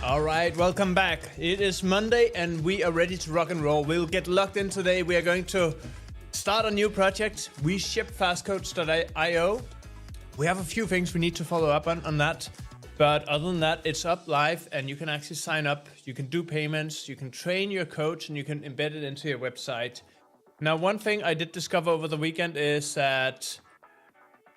All right, welcome back. It is Monday and we are ready to rock and roll. We'll get locked in today. We are going to start a new project. We ship fastcodes.io. We have a few things we need to follow up on that. But other than that, it's up live and you can actually sign up. You can do payments, you can train your coach, and you can embed it into your website. Now, one thing I did discover over the weekend is that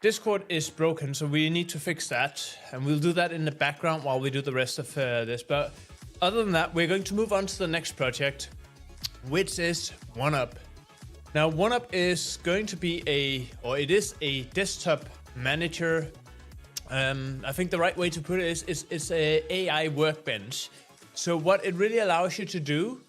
Discord is broken, so we need to fix that, and we'll do that in the background while we do the rest of this. But other than that, we're going to move on to the next project, which is Wonop. Now, Wonop is going to be it is a desktop manager. I think the right way to put it is it's a AI workbench. So what it really allows you to do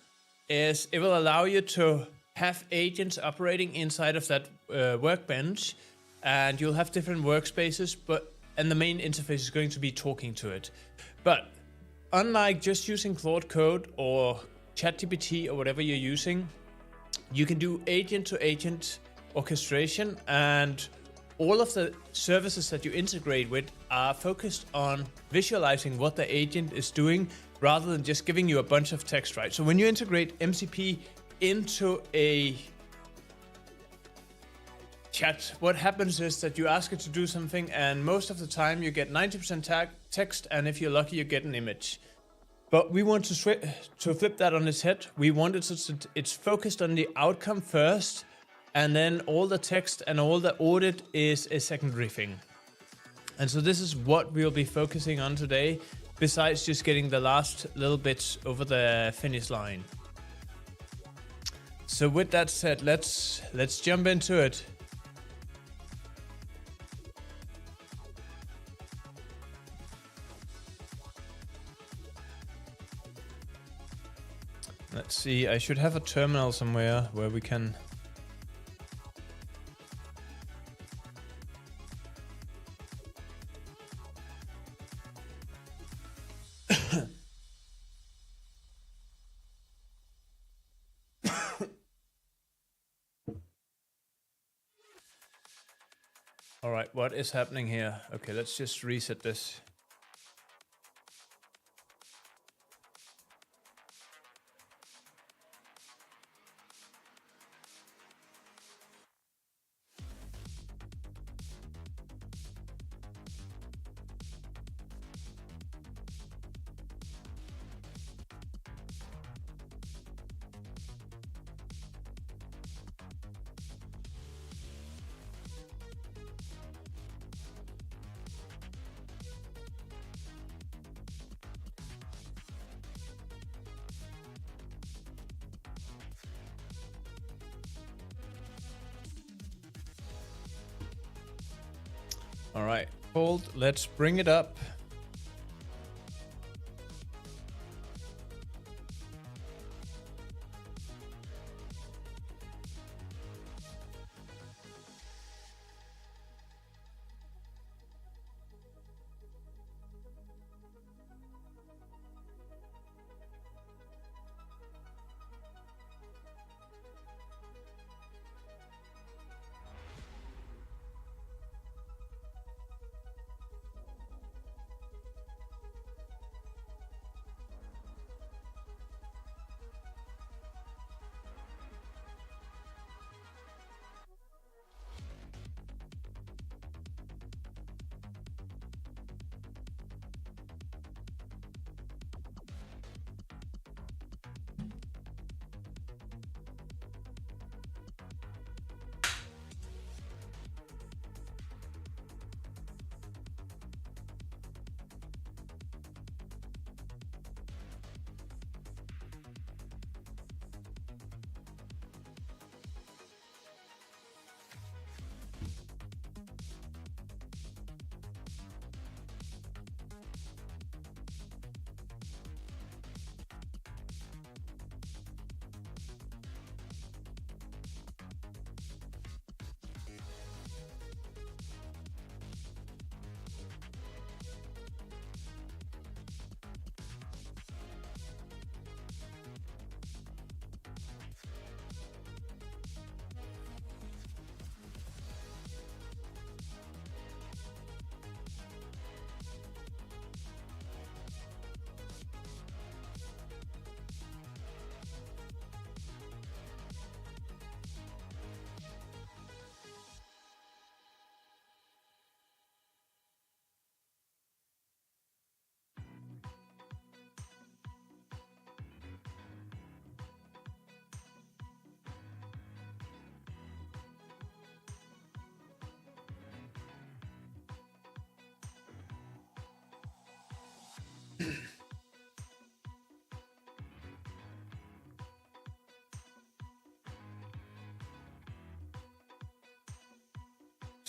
is it will allow you to have agents operating inside of that workbench. And you'll have different workspaces, and the main interface is going to be talking to it. But unlike just using Claude Code or ChatGPT or whatever you're using, you can do agent-to-agent orchestration, and all of the services that you integrate with are focused on visualizing what the agent is doing rather than just giving you a bunch of text, right? So when you integrate MCP into a chat, what happens is that you ask it to do something, and most of the time you get 90% text, and if you're lucky, you get an image. But we want to flip that on its head. We want it so it's focused on the outcome first, and then all the text and all the audit is a secondary thing. And so this is what we'll be focusing on today, besides just getting the last little bits over the finish line. So with that said, let's jump into it. Let's see, I should have a terminal somewhere where we can... All right, what is happening here? Okay, let's just reset this. All right, hold, let's bring it up.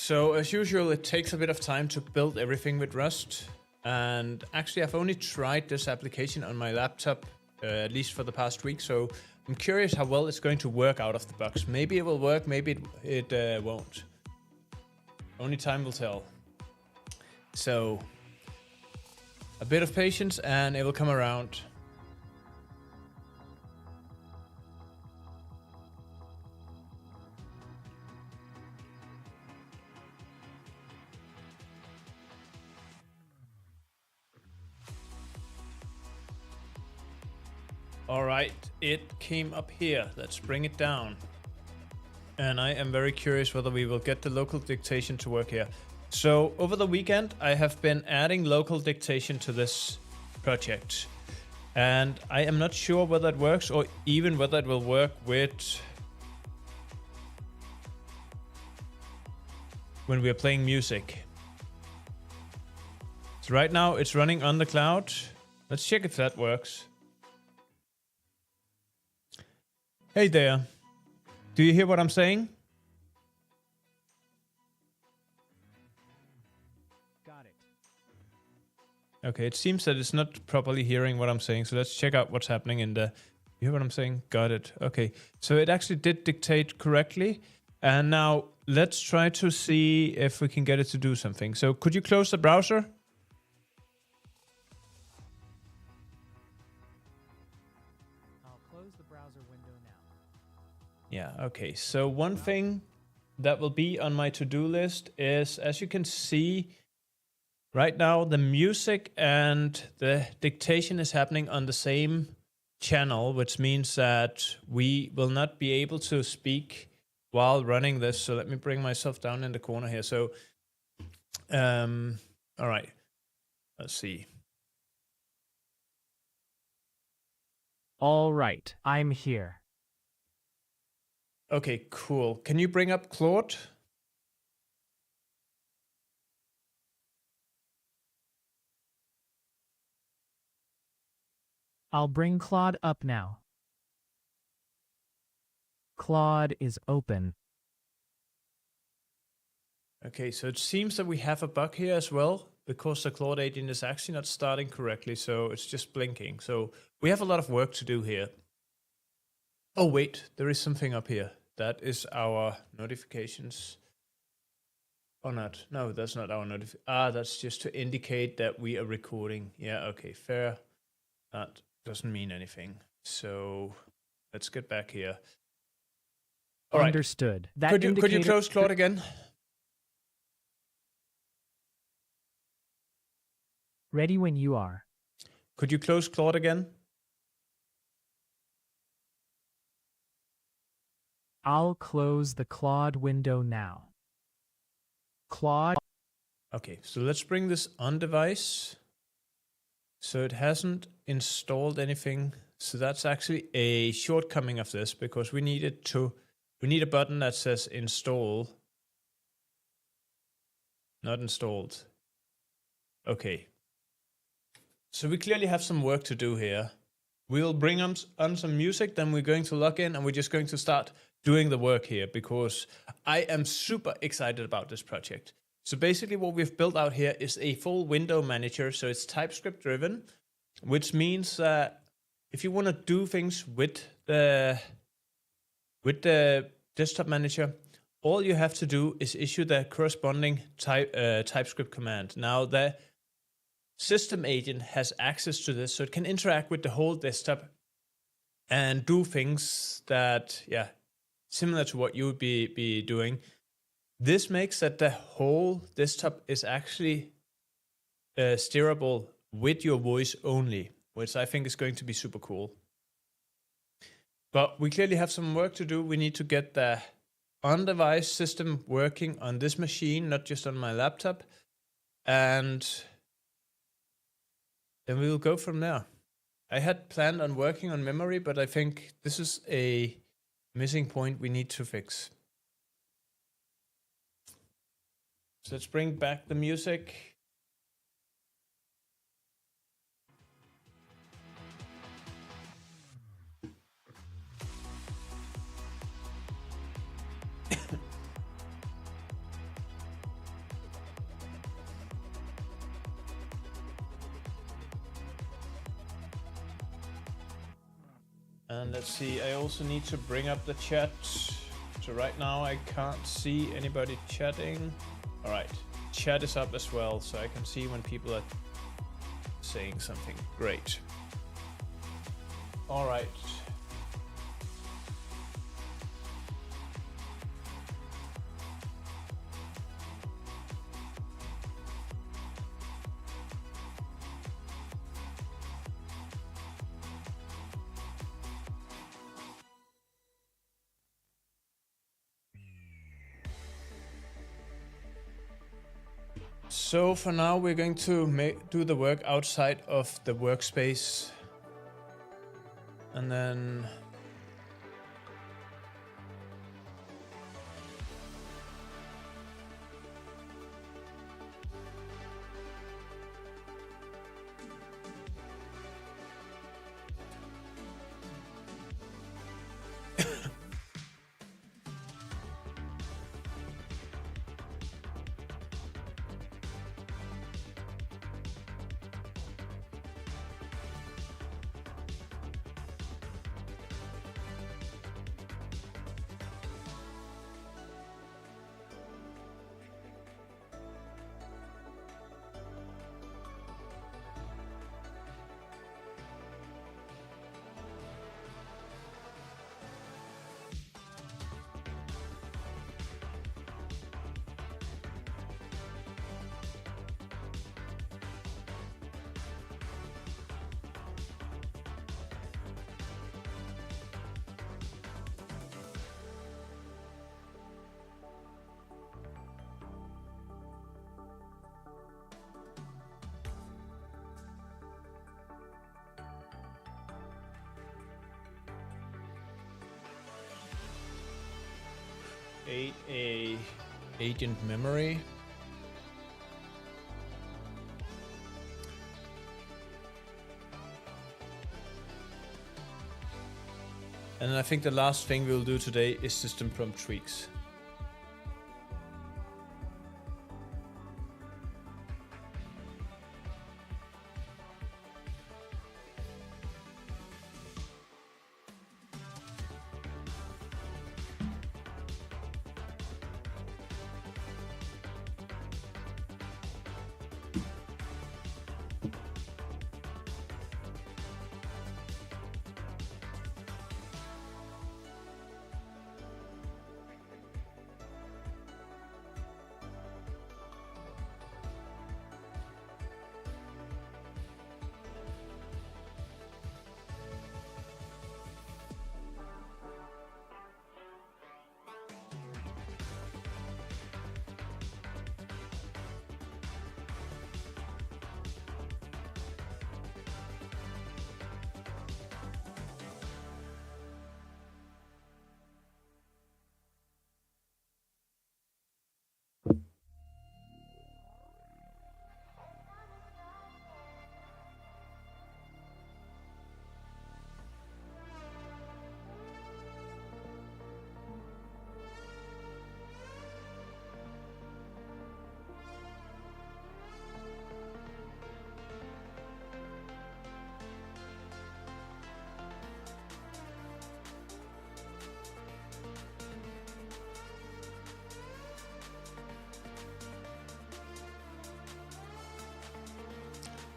So as usual, it takes a bit of time to build everything with Rust. And actually, I've only tried this application on my laptop, at least for the past week. So I'm curious how well it's going to work out of the box. Maybe it will work, maybe it won't. Only time will tell. So a bit of patience and it will come around. All right, it came up here. Let's bring it down. And I am very curious whether we will get the local dictation to work here. So over the weekend, I have been adding local dictation to this project. And I am not sure whether it works or even whether it will work with when we are playing music. So right now it's running on the cloud. Let's check if that works. Hey there. Do you hear what I'm saying? Got it. Okay, it seems that it's not properly hearing what I'm saying. So let's check out what's happening in the... You hear what I'm saying? Got it. Okay, so it actually did dictate correctly. And now let's try to see if we can get it to do something. So could you close the browser? Close the browser window now. Yeah, okay. So one thing that will be on my to-do list is, as you can see, right now the music and the dictation is happening on the same channel, which means that we will not be able to speak while running this. So let me bring myself down in the corner here. So, all right, let's see. All right, I'm here. Okay, cool. Can you bring up Claude? I'll bring Claude up now. Claude is open. Okay, so it seems that we have a bug here as well, because the Claude agent is actually not starting correctly, so it's just blinking. So we have a lot of work to do here. Oh wait, there is something up here. That is our notifications. Or not. No, that's not our notification. That's just to indicate that we are recording. Yeah, okay, fair. That doesn't mean anything. So let's get back here. All right. Understood. That Could you indicator... close Claude again? Ready when you are. Could you close Claude again? I'll close the Claude window now. Claude... Okay, so let's bring this on device. So it hasn't installed anything. So that's actually a shortcoming of this, because we need a button that says install. Not installed. Okay. So we clearly have some work to do here. We'll bring on some music, then we're going to log in and we're just going to start doing the work here, because I am super excited about this project. So basically what we've built out here is a full window manager. So it's TypeScript driven, which means that if you want to do things with the desktop manager, all you have to do is issue the corresponding TypeScript command. Now the system agent has access to this, so it can interact with the whole desktop and do things that, yeah, similar to what you would be doing. This makes that the whole desktop is actually steerable with your voice only, which I think is going to be super cool. But we clearly have some work to do. We need to get the on-device system working on this machine, not just on my laptop. And then we will go from there. I had planned on working on memory, but I think this is a missing point we need to fix. So let's bring back the music. And let's see, I also need to bring up the chat. So right now I can't see anybody chatting. All right, chat is up as well, so I can see when people are saying something. Great. All right. So for now, we're going to do the work outside of the workspace. And then... A agent memory. And I think the last thing we'll do today is system prompt tweaks.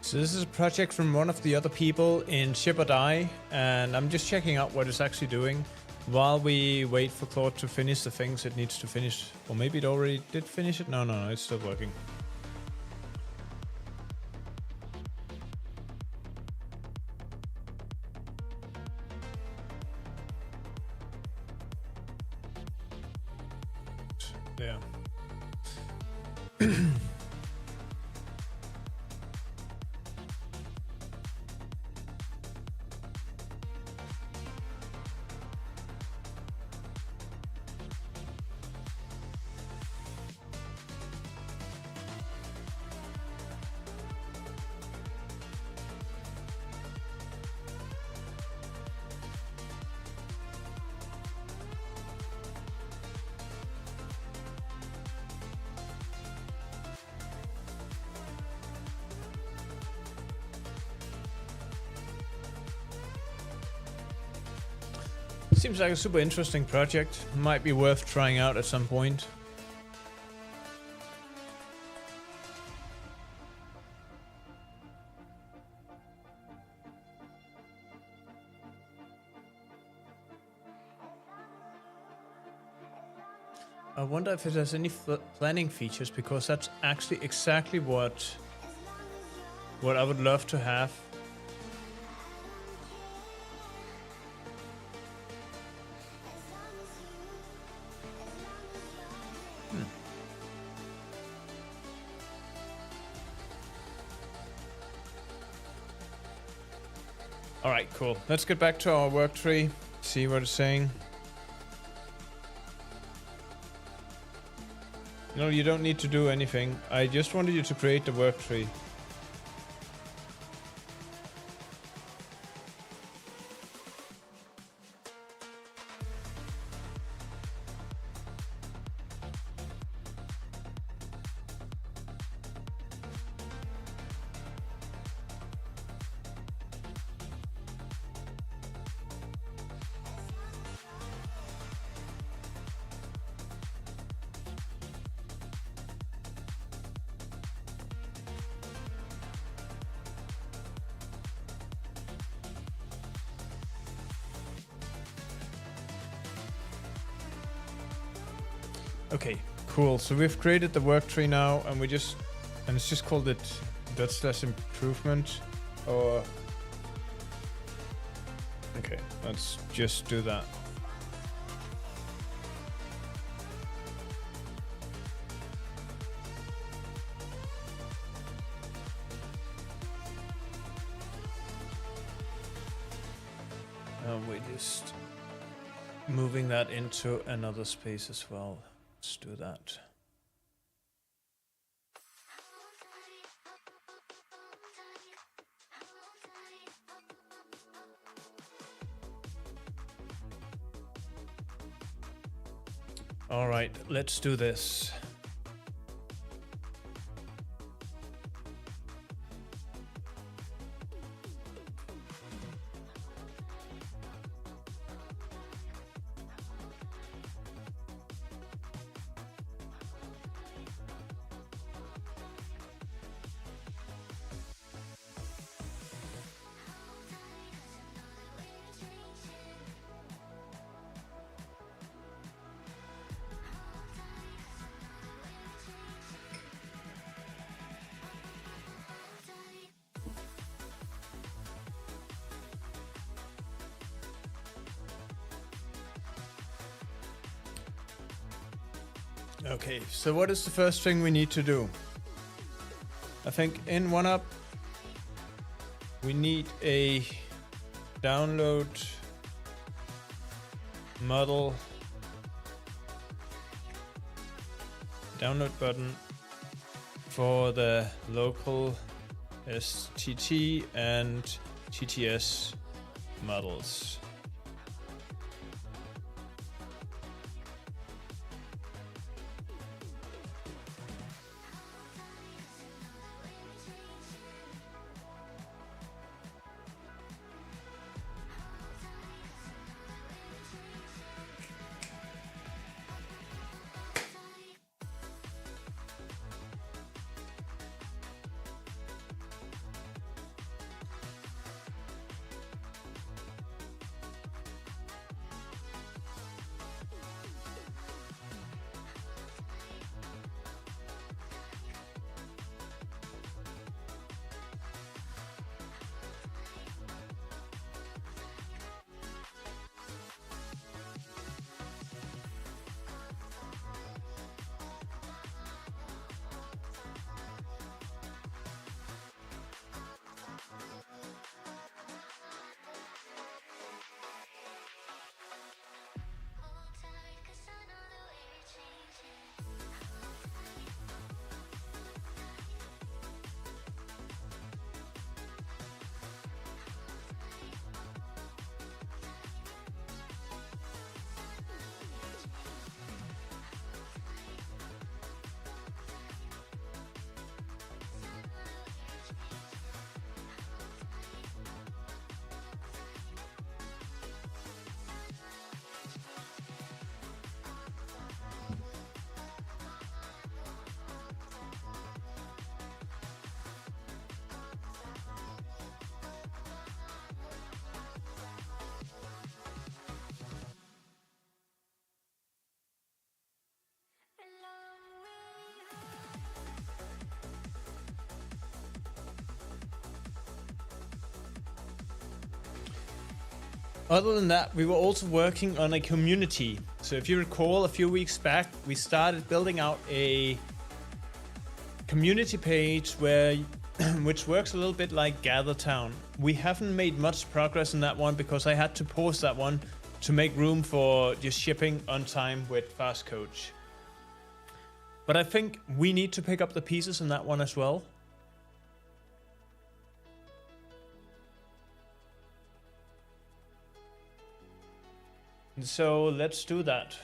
So this is a project from one of the other people in Ship or Die, and I'm just checking out what it's actually doing while we wait for Claude to finish the things it needs to finish. Or maybe it already did finish it? No, it's still working. There. Seems like a super interesting project. Might be worth trying out at some point. I wonder if it has any planning features, because that's actually exactly what I would love to have. All right, cool. Let's get back to our work tree, see what it's saying. No, you don't need to do anything. I just wanted you to create the work tree. Okay, cool. So we've created the work tree now, and it's just called it ./improvement, or okay, let's just do that. We're just moving that into another space as well. Let's do that. All right, let's do this. Okay, so what is the first thing we need to do? I think in Wonop we need a download model download button for the local STT and TTS models. Other than that, we were also working on a community. So if you recall, a few weeks back, we started building out a community page where, which works a little bit like GatherTown. We haven't made much progress in that one because I had to pause that one to make room for just shipping on time with FastCoach. But I think we need to pick up the pieces in that one as well. So let's do that.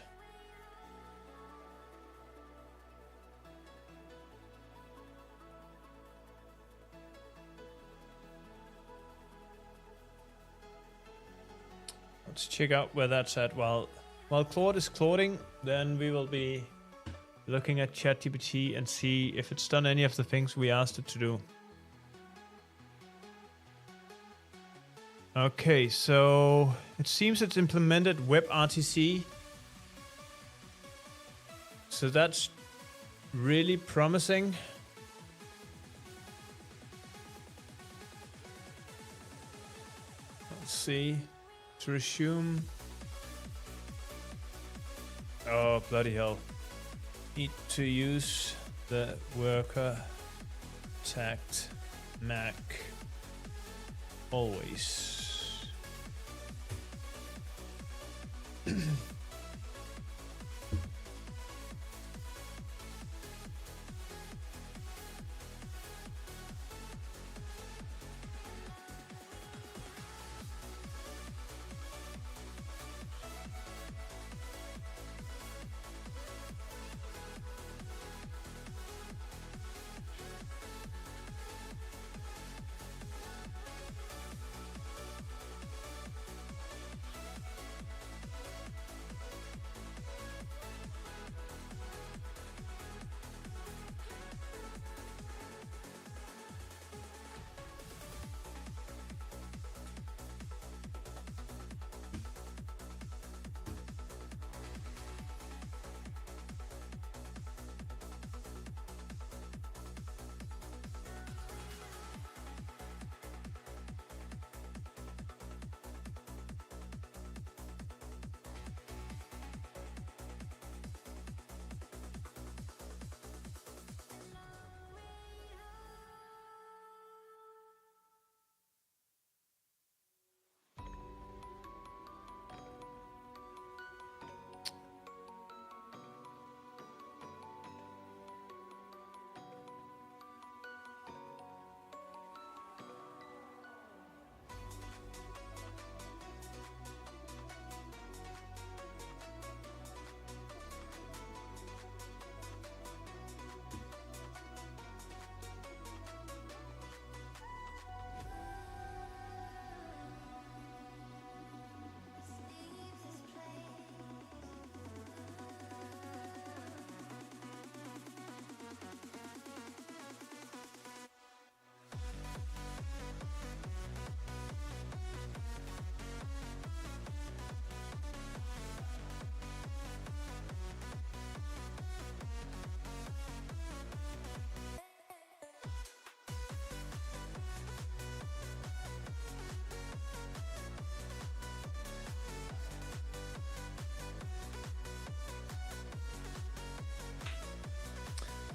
Let's check out where that's at. While Claude is coding, then we will be looking at ChatGPT and see if it's done any of the things we asked it to do. Okay, so it seems it's implemented WebRTC. So that's really promising. Let's see. To resume. Oh, bloody hell. Need to use the worker tagged Mac always.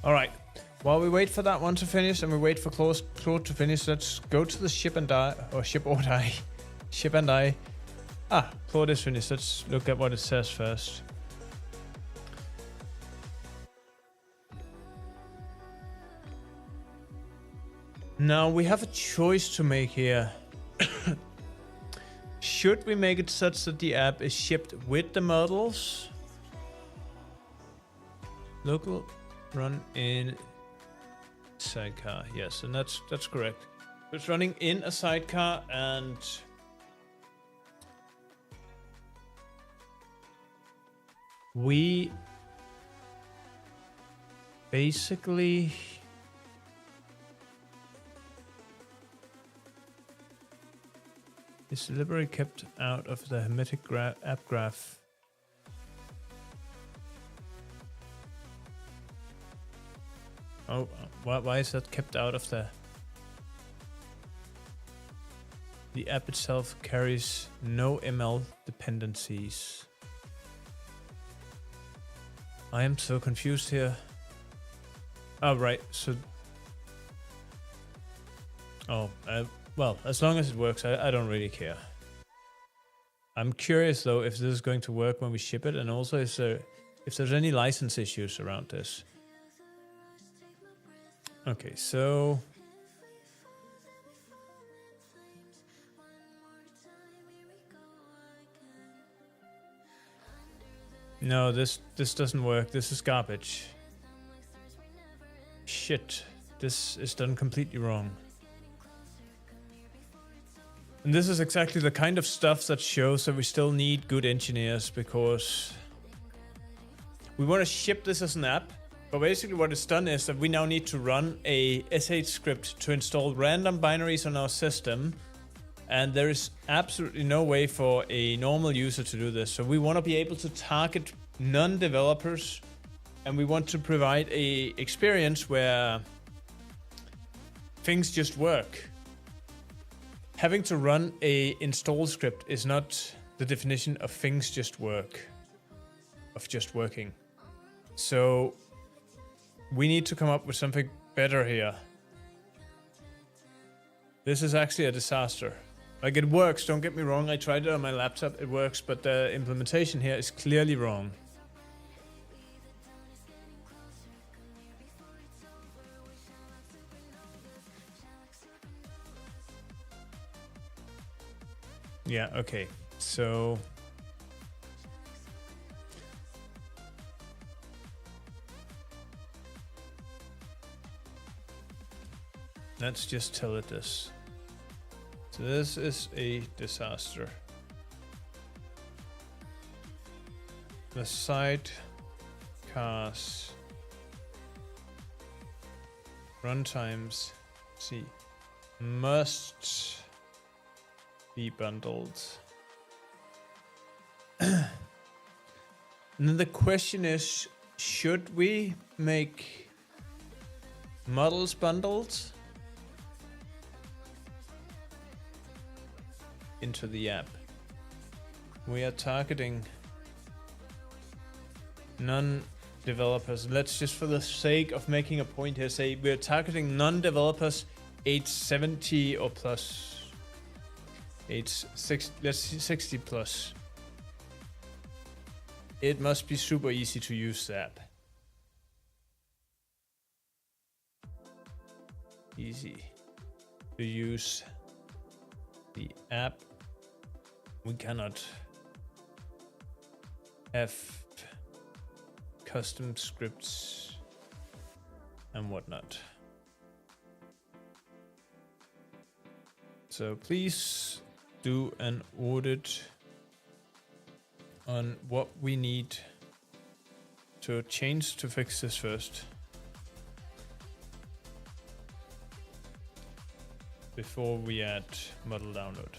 All right. While we wait for that one to finish and we wait for Claude to finish, let's go to the ship and die, or ship or die. Ship and die. Ah, Claude is finished. Let's look at what it says first. Now we have a choice to make here. Should we make it such that the app is shipped with the models? Local run in sidecar. Yes, and that's correct. It's running in a sidecar, and we basically is deliberately kept out of the hermetic app graph. Oh, why is that kept out of the The app itself carries no ML dependencies. I am so confused here. Oh, right. So... Oh, well, as long as it works, I don't really care. I'm curious, though, if this is going to work when we ship it, and also if there's any license issues around this. Okay, so... No, this doesn't work. This is garbage. Shit. This is done completely wrong. And this is exactly the kind of stuff that shows that we still need good engineers, because we want to ship this as an app, but basically what it's done is that we now need to run a SH script to install random binaries on our system, and there is absolutely no way for a normal user to do this. So we want to be able to target non-developers, and we want to provide a experience where things just work. Having to run a install script is not the definition of things just work, of just working. So we need to come up with something better here. This is actually a disaster. Like, it works, don't get me wrong, I tried it on my laptop, it works, but the implementation here is clearly wrong. Yeah, okay, so... let's just tell it this. So this is a disaster. The site cars runtimes must be bundled. And then the question is, should we make models bundled into the app? We are targeting non-developers. Let's just, for the sake of making a point here, say we're targeting non-developers age 70 or plus. Age 6, let's see, 60 plus. It must be super easy to use the app. Easy to use the app. We cannot have custom scripts and whatnot. So please do an audit on what we need to change to fix this first, before we add model download.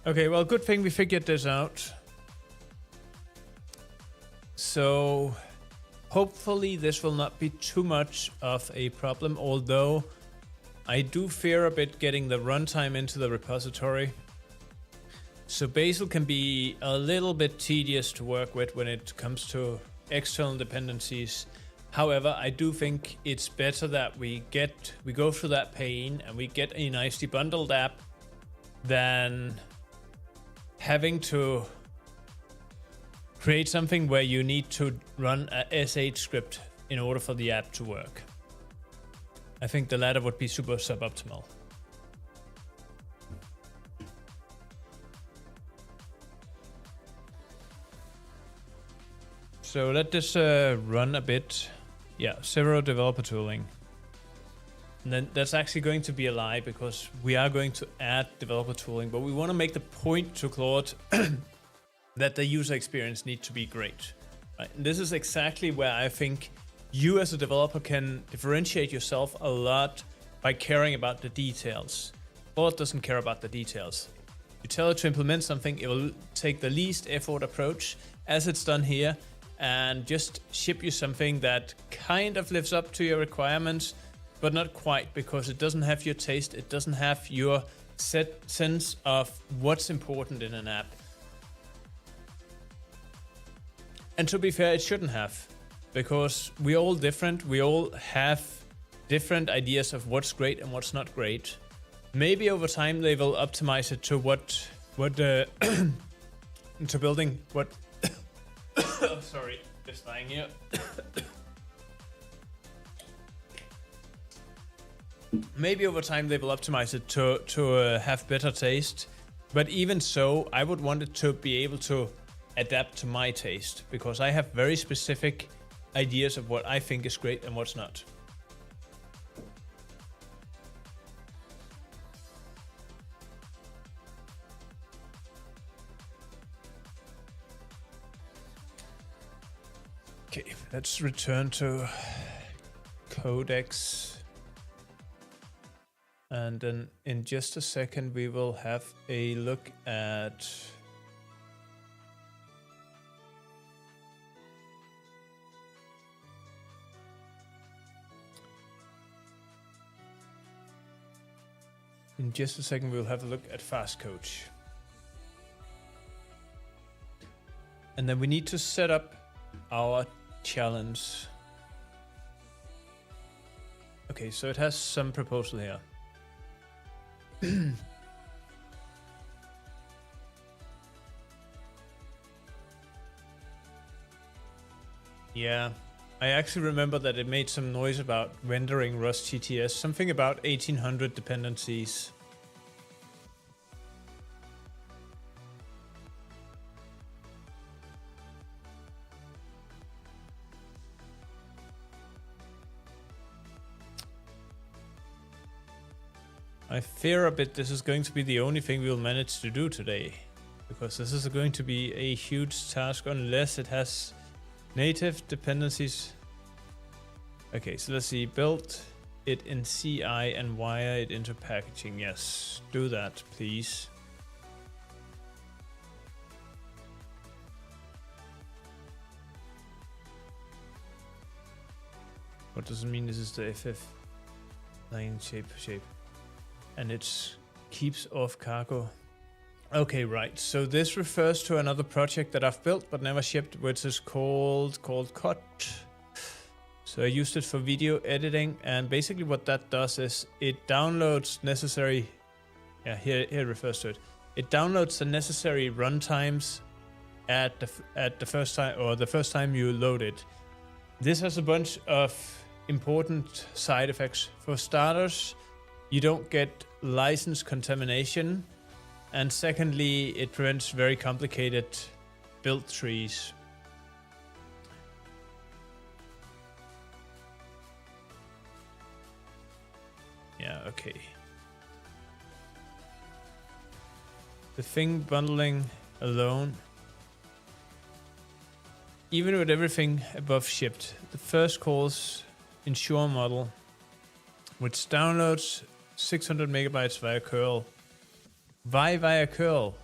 Okay, well, good thing we figured this out. So hopefully this will not be too much of a problem, although I do fear a bit getting the runtime into the repository. So Bazel can be a little bit tedious to work with when it comes to external dependencies. However, I do think it's better that we go through that pain and we get a nicely bundled app than having to create something where you need to run a SH script in order for the app to work. I think the latter would be super suboptimal. So let this run a bit. Yeah, zero developer tooling. And then that's actually going to be a lie, because we are going to add developer tooling, but we want to make the point to Claude that the user experience needs to be great. Right? And this is exactly where I think you as a developer can differentiate yourself a lot by caring about the details. Claude doesn't care about the details. You tell it to implement something, it will take the least effort approach as it's done here and just ship you something that kind of lives up to your requirements, but not quite, because it doesn't have your taste, it doesn't have your set sense of what's important in an app. And to be fair, it shouldn't have, because we're all different. We all have different ideas of what's great and what's not great. Maybe over time they will optimize it to what to building what. Oh, sorry, just lying here. Maybe over time they will optimize it to have better taste, but even so, I would want it to be able to adapt to my taste, because I have very specific ideas of what I think is great and what's not. Okay, let's return to Codex. And then in just a second, we will have a look at we'll have a look at Fast Coach. And then we need to set up our challenge. Okay, so it has some proposal here. Yeah, I actually remember that it made some noise about rendering Rust TTS, something about 1800 dependencies. I fear a bit this is going to be the only thing we'll manage to do today, because this is going to be a huge task unless it has native dependencies. Okay, so let's see, build it in CI and wire it into packaging. Yes, do that, please. What does it mean? This is the FF line shape. And it keeps off cargo. Okay, right. So this refers to another project that I've built but never shipped, which is called Cut. So I used it for video editing, and basically what that does is it downloads necessary. Yeah, here it refers to it. It downloads the necessary runtimes at the first time, or the first time you load it. This has a bunch of important side effects. For starters, you don't get license contamination, and secondly, it prevents very complicated build trees. Yeah, okay. The thing bundling alone, even with everything above shipped, the first calls ensure model, which downloads 600 megabytes via curl. Why via curl?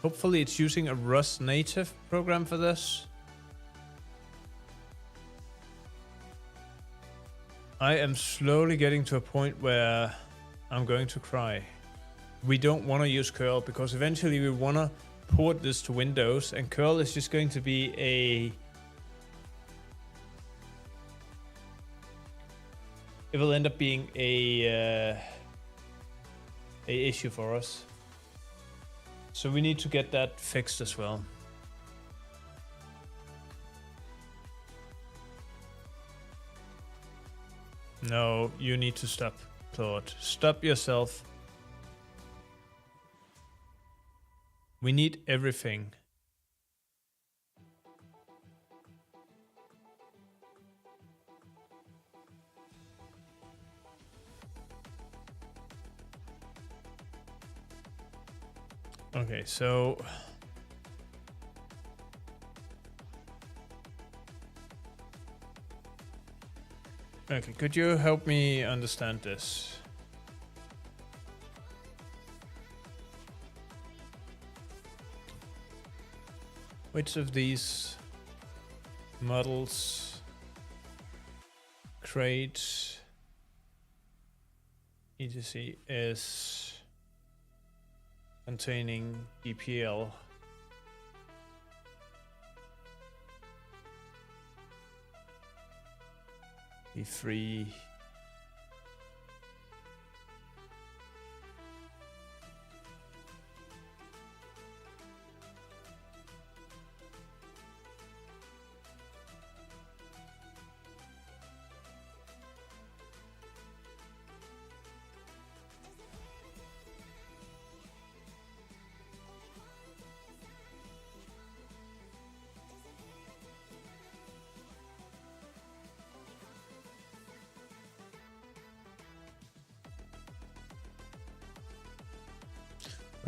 Hopefully it's using a Rust native program for this. I am slowly getting to a point where I'm going to cry. We don't want to use curl because eventually we want to port this to Windows, and curl is just going to be it will end up being a issue for us. So we need to get that fixed as well. No, you need to stop, Claude. Stop yourself. We need everything. Okay, so Okay, could you help me understand this? Which of these models create etc is containing DPL? V3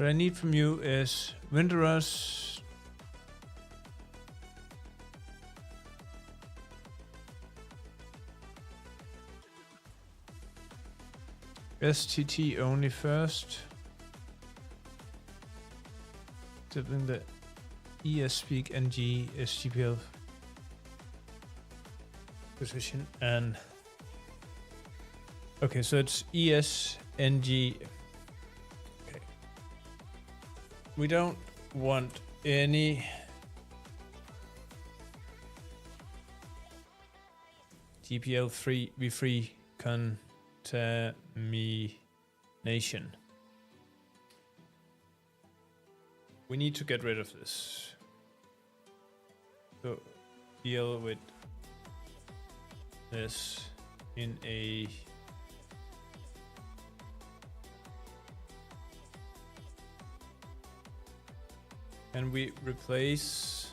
What I need from you is Windows STT only first. Then the ES speak NG SGPL position and okay, so it's ES NG. Okay, we don't want any GPL3 v3 contamination. We need to get rid of this. So deal with this in a can we replace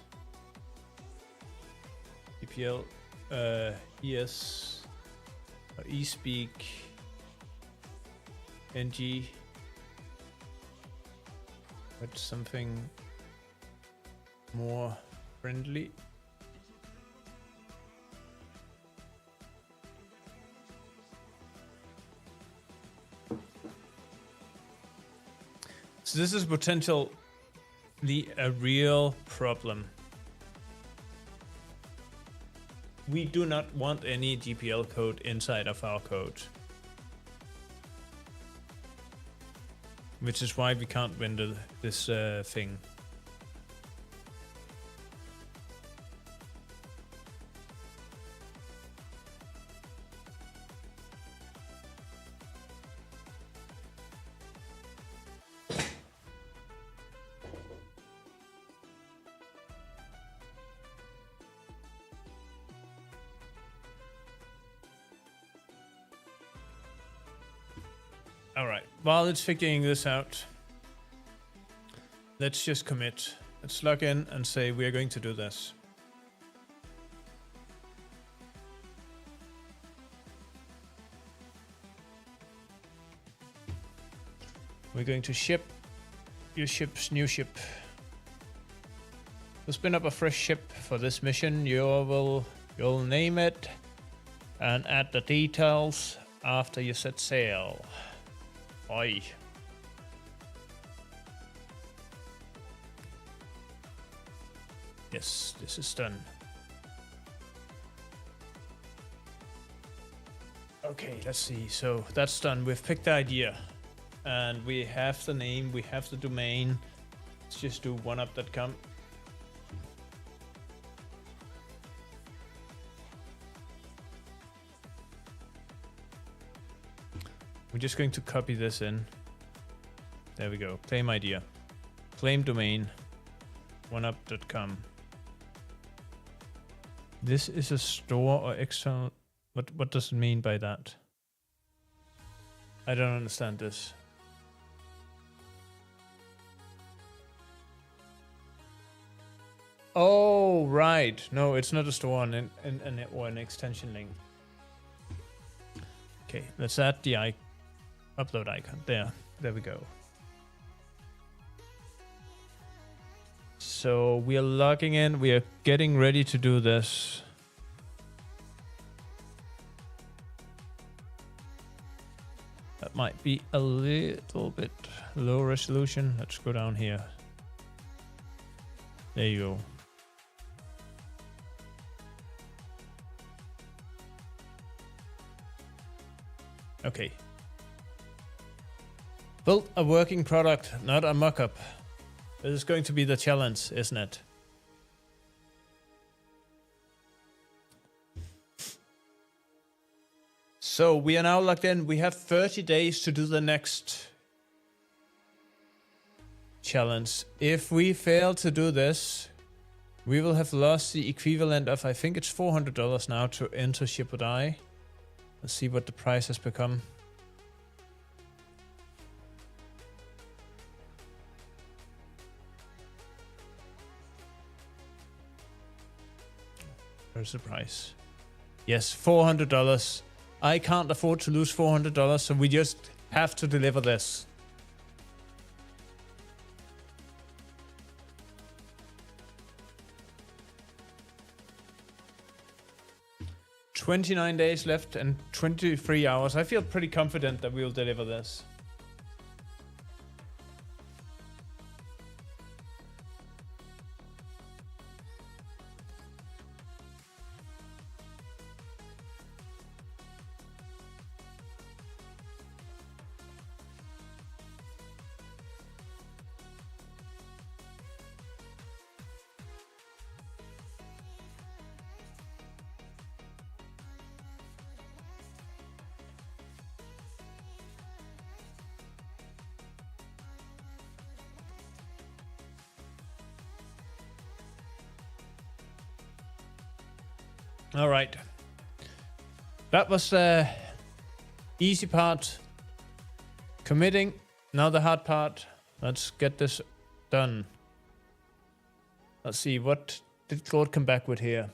DPL ES or eSpeak NG with something more friendly? So this is potentially a real problem. We do not want any GPL code inside of our code, which is why we can't render this thing. All right, while it's figuring this out, let's just commit. Let's log in and say we are going to do this. We're going to ship your ship's new ship. To spin up a fresh ship for this mission, you'll name it and add the details after you set sail. Oi. Yes, this is done. Okay, let's see. So that's done. We've picked the idea. And we have the name, we have the domain. Let's just do wonop.com. We're just going to copy this in. There we go. Claim idea. Claim domain. Wonop.com. This is a store or external. What does it mean by that? I don't understand this. Oh, right. No, it's not a store or an extension link. Okay, let's add the upload icon. There we go. So we are logging in. We are getting ready to do this. might be a little bit low resolution. Let's go down here. There you go. Okay. Build a working product, not a mock-up. This is going to be the challenge, isn't it? So we are now logged in. We have 30 days to do the next challenge. If we fail to do this, we will have lost the equivalent of, I think it's $400 now to enter Ship or Die. Let's see what the price has become. Where's the price? Yes, $400. I can't afford to lose $400, so we just have to deliver this. $29 days left and 23 hours. I feel pretty confident that we'll deliver this. All right. That was the easy part. Committing. Now the hard part. Let's get this done. Let's see. What did Claude come back with here?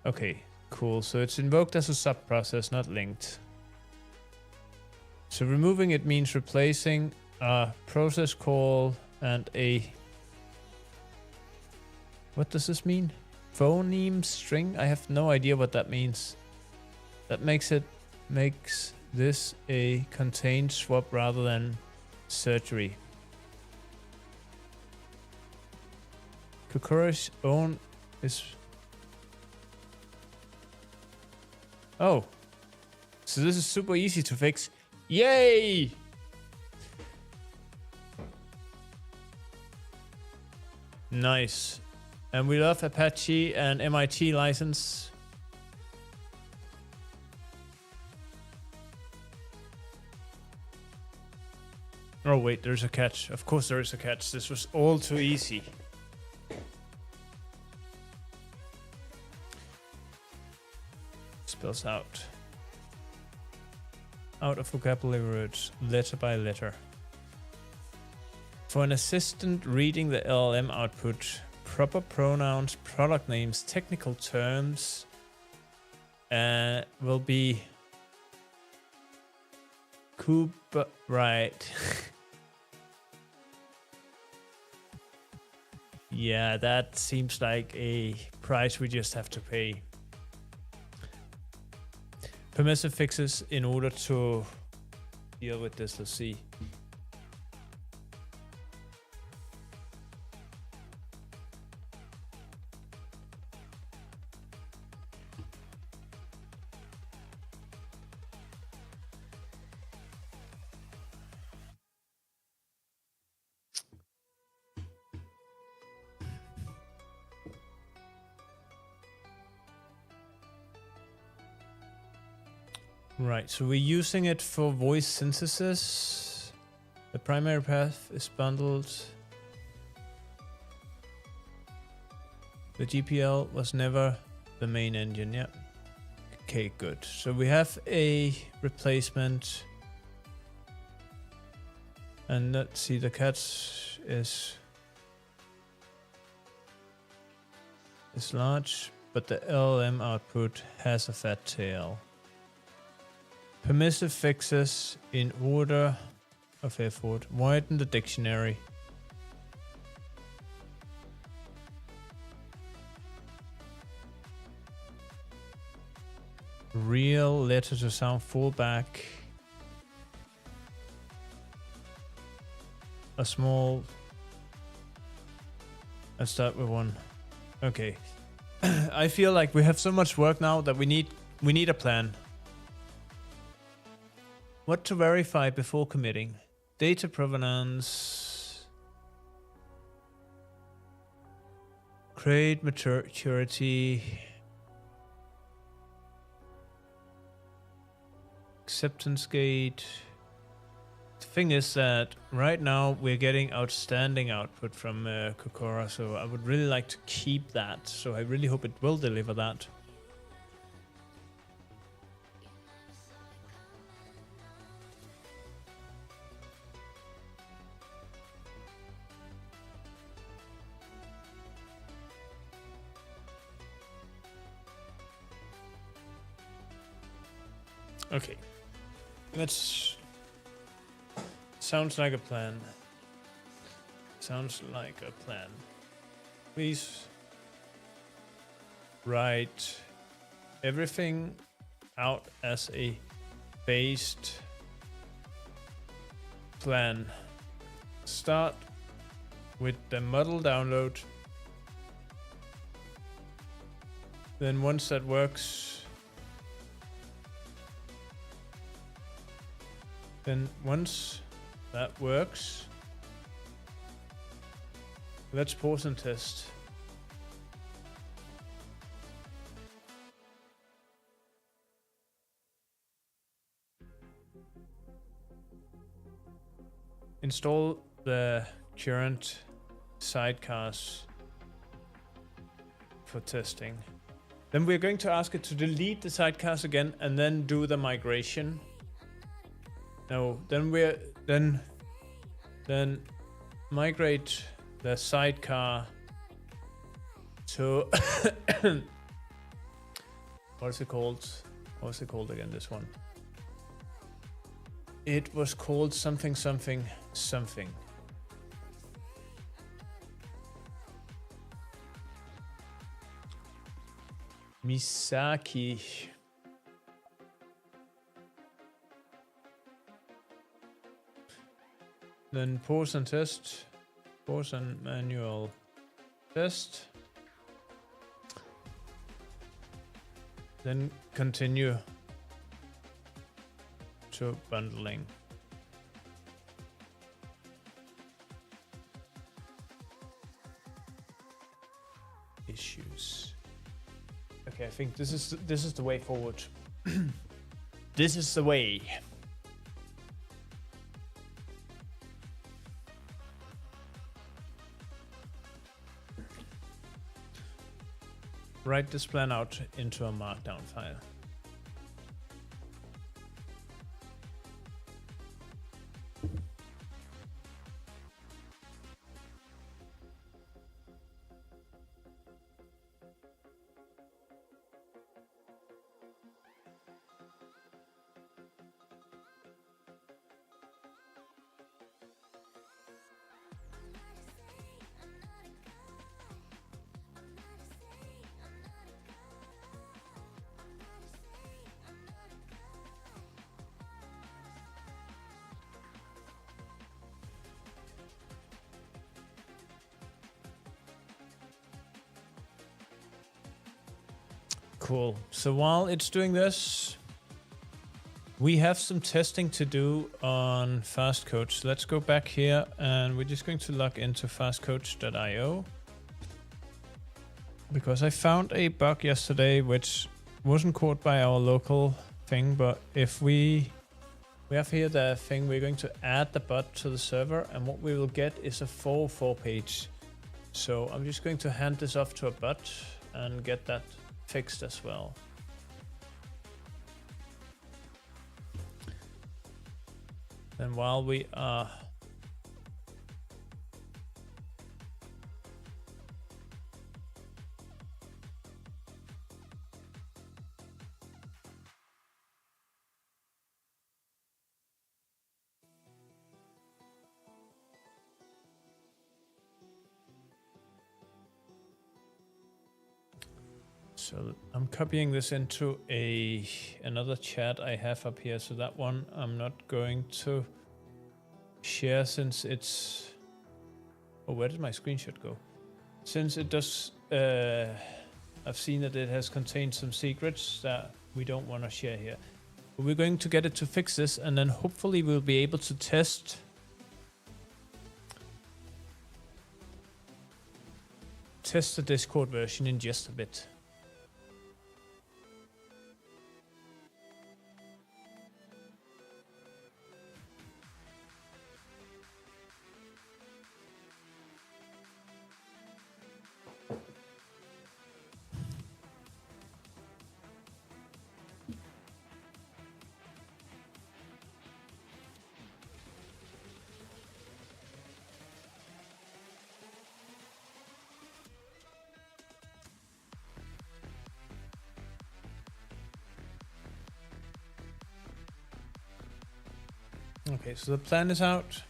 Okay, cool. So it's invoked as a sub-process, not linked. So removing it means replacing a process call and a... What does this mean? Phoneme string? I have no idea what that means. That makes this a contained swap rather than surgery. Kokoro's own is... Oh. So this is super easy to fix. Yay! Nice. And we love Apache and MIT license. Oh wait, there's a catch. Of course there is a catch. This was all too easy. Spells out. Out of vocabulary words, letter by letter. For an assistant reading the LLM output, proper pronouns, product names, technical terms will be right. Yeah, that seems like a price we just have to pay. Permissive fixes in order to deal with this. Let's see. Right, so we're using it for voice synthesis. The primary path is bundled. The GPL was never the main engine, yeah. Okay, good. So we have a replacement. And let's see, the catch is large, but the LLM output has a fat tail. Permissive fixes in order of effort. Widen the dictionary. Real letter to sound fallback. A small. Let's start with one. Okay. I feel like we have so much work now that we need a plan. What to verify before committing? Data provenance. Create maturity. Acceptance gate. The thing is that right now we're getting outstanding output from Kokora, so I would really like to keep that. So I really hope it will deliver that. Okay, let's. Sounds like a plan. Sounds like a plan. Please write everything out as a based plan. Start with the model download. Then once that works, let's pause and test. Install the current sidecars for testing. Then we're going to ask it to delete the sidecars again and then do the migration. No, then migrate the sidecar to what's it called? What's it called again? This one. It was called something. Misaki. Then pause and test. Pause and manual test. Then continue to bundling. Issues. Okay, I think this is the way forward. This is the way. Write this plan out into a markdown file. Cool. So while it's doing this, we have some testing to do on fastcoach. So let's go back here and we're just going to log into fastcoach.io because I found a bug yesterday which wasn't caught by our local thing, but if we have here the thing, we're going to add the bot to the server and what we will get is a 404 page. So I'm just going to hand this off to a bot and get that fixed as well. And while we are So I'm copying this into another chat I have up here. So that one I'm not going to share since it's... Oh, where did my screenshot go? Since it does... I've seen that it has contained some secrets that we don't want to share here. But we're going to get it to fix this, and then hopefully we'll be able to test the Discord version in just a bit. Okay, so the plan is out.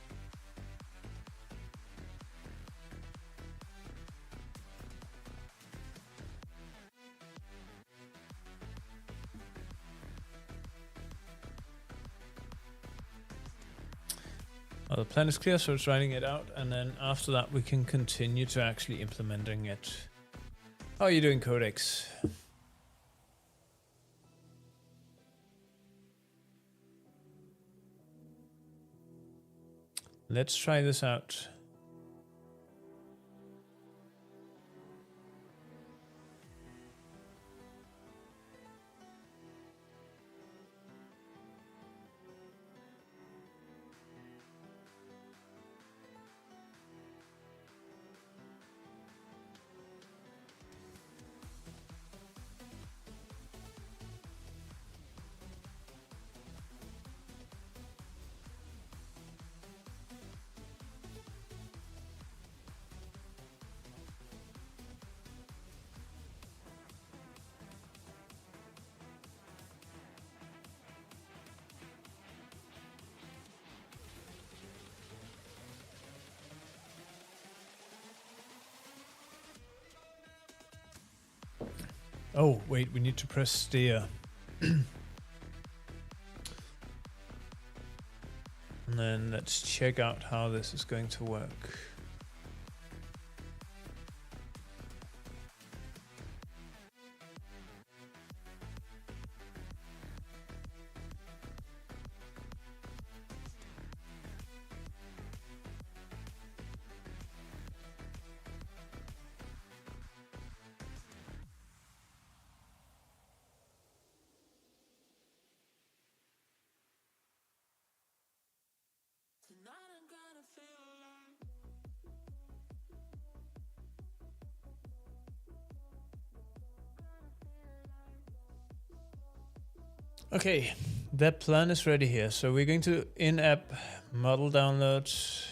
Well, the plan is clear, so it's writing it out, and then after that we can continue to actually implementing it. How are you doing, Codex? Let's try this out. Oh, wait, we need to press steer. And then let's check out how this is going to work. Okay, that plan is ready here. So we're going to in-app model downloads.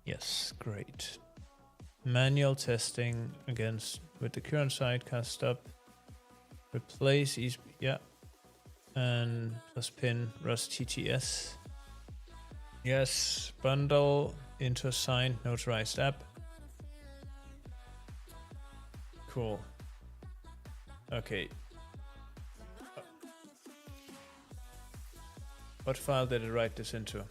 Yes, great. Manual testing against with the current sidecar stop. Replace each, yeah. And plus pin Rust TTS. Yes, bundle into a signed notarized app. Cool. Okay. What file did it write this into?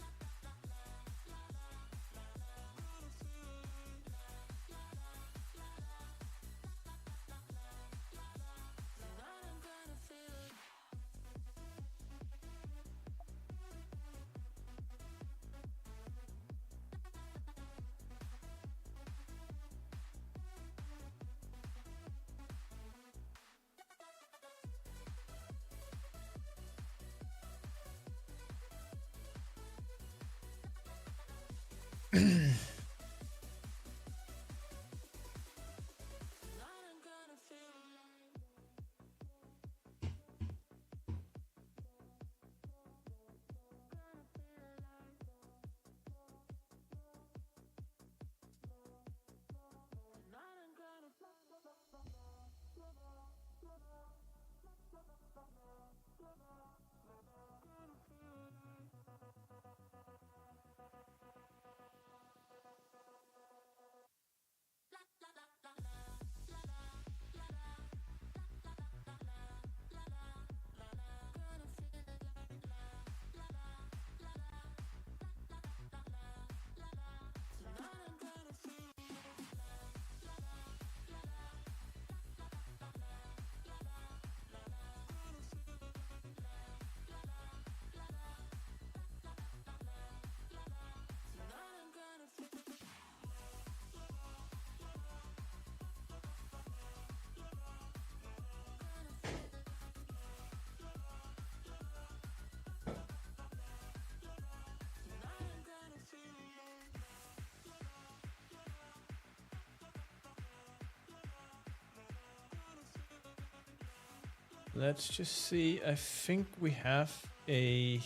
Let's just see. I think we have I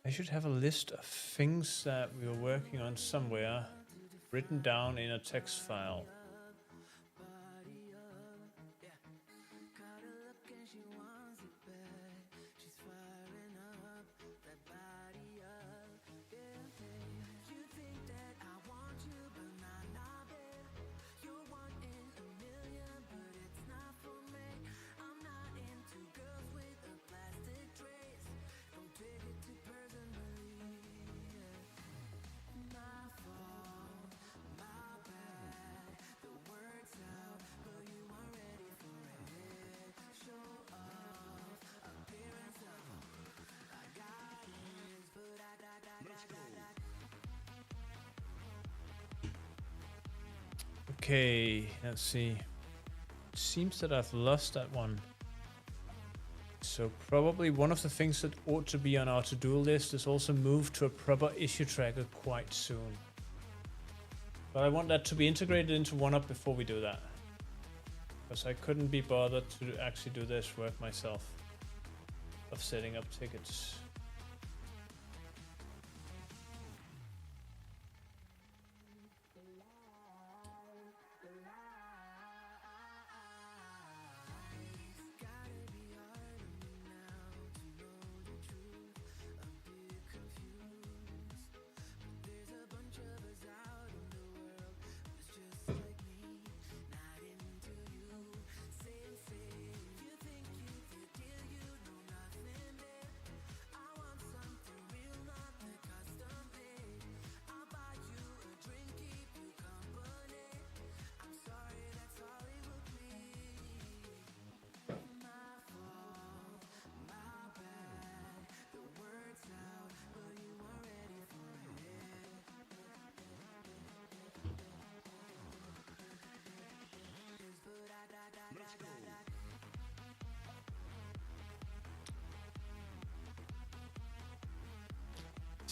should have a list of things that we are working on somewhere, written down in a text file. Okay, let's see. It seems that I've lost that one. So probably one of the things that ought to be on our to-do list is also move to a proper issue tracker quite soon. But I want that to be integrated into Wonop before we do that. Because I couldn't be bothered to actually do this work myself. Of setting up tickets.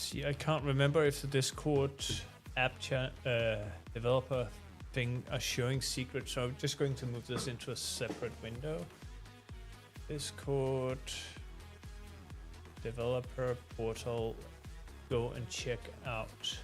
See, I can't remember if the Discord app developer thing are showing secrets, so I'm just going to move this into a separate window. Discord developer portal, go and check out.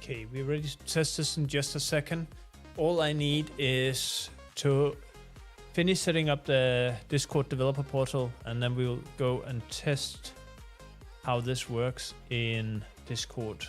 Okay, we're ready to test this in just a second. All I need is to finish setting up the Discord developer portal, and then we'll go and test how this works in Discord.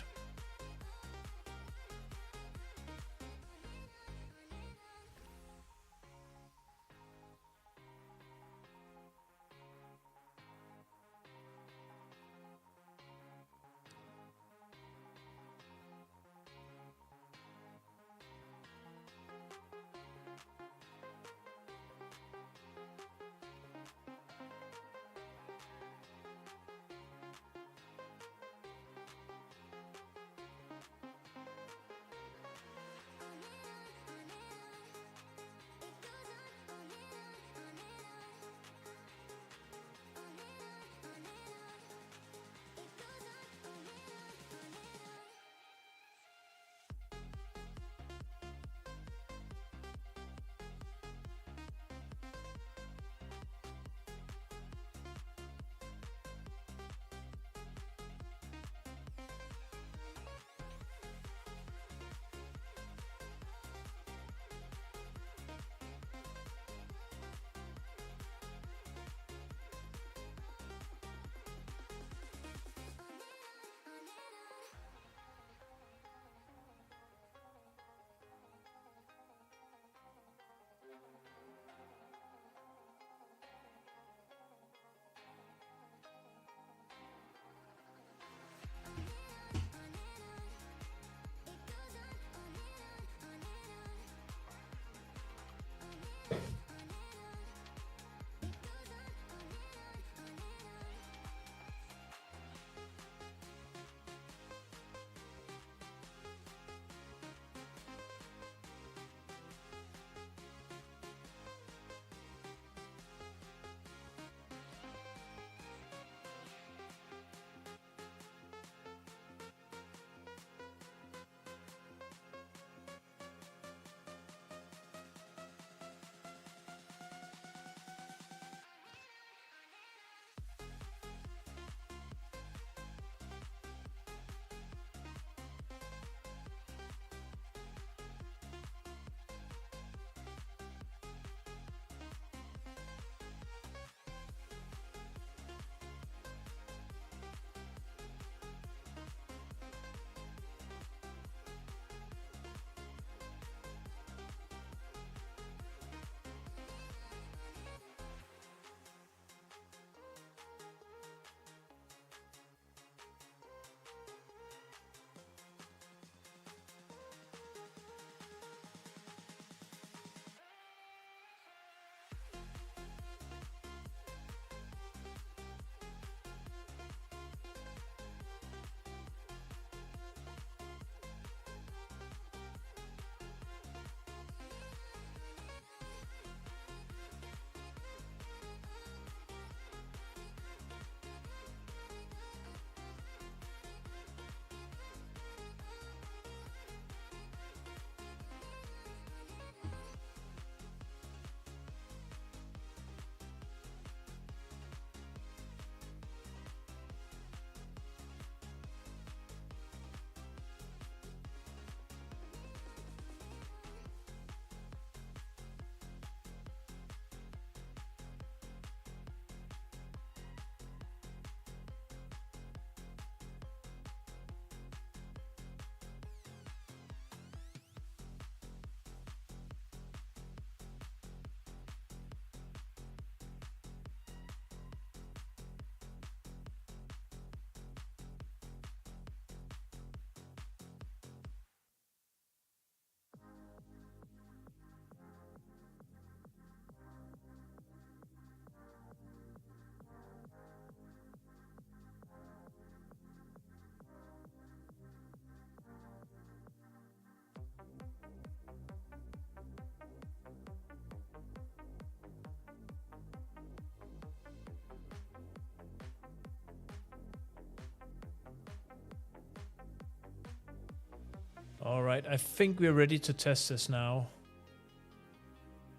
All right, I think we're ready to test this now.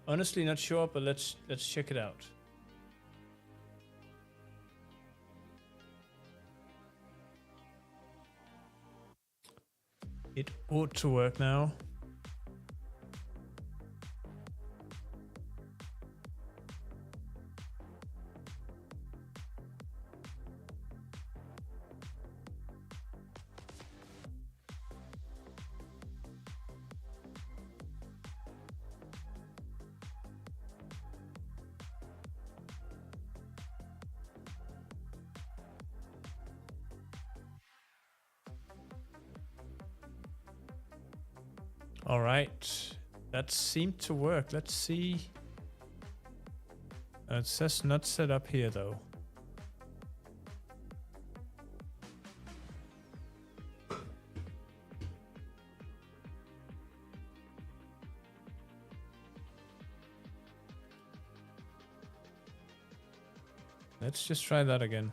Honestly, not sure, but let's check it out. It ought to work now. All right, that seemed to work. Let's see. It says not set up here though. Let's just try that again.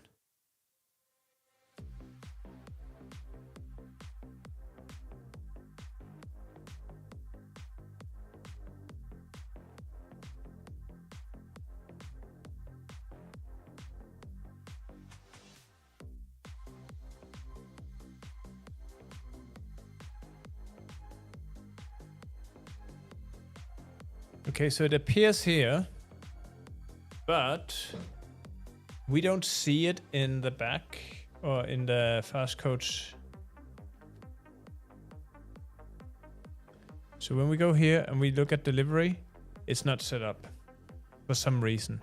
Okay, so it appears here, but we don't see it in the back or in the fast coach. So when we go here and we look at delivery, it's not set up for some reason.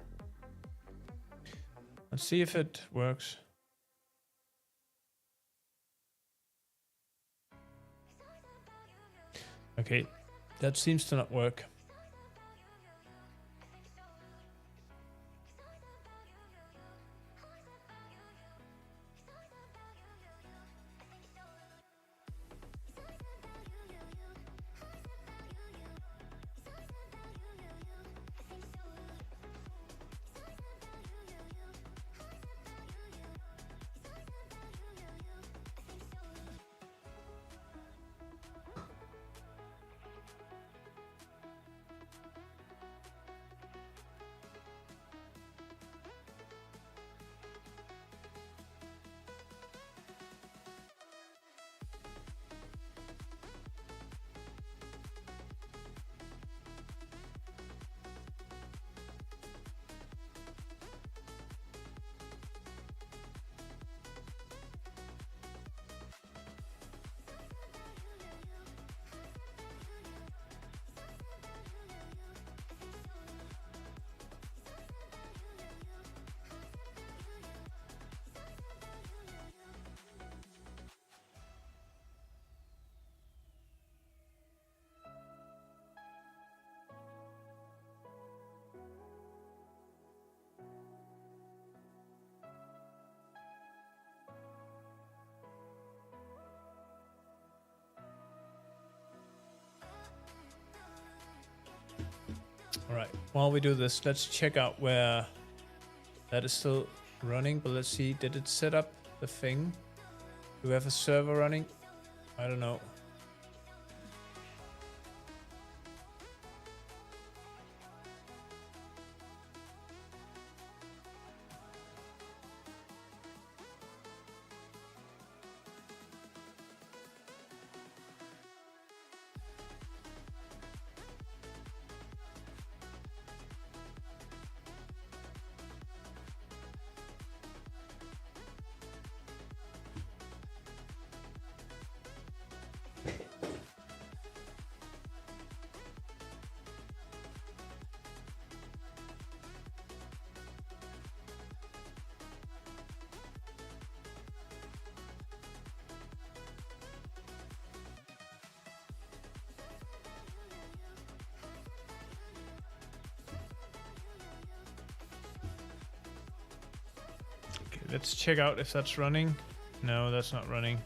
Let's see if it works. Okay, that seems to not work. All right, while we do this, let's check out where that is still running, but let's see, did it set up the thing? Do we have a server running? I don't know. Let's check out if that's running. No, that's not running.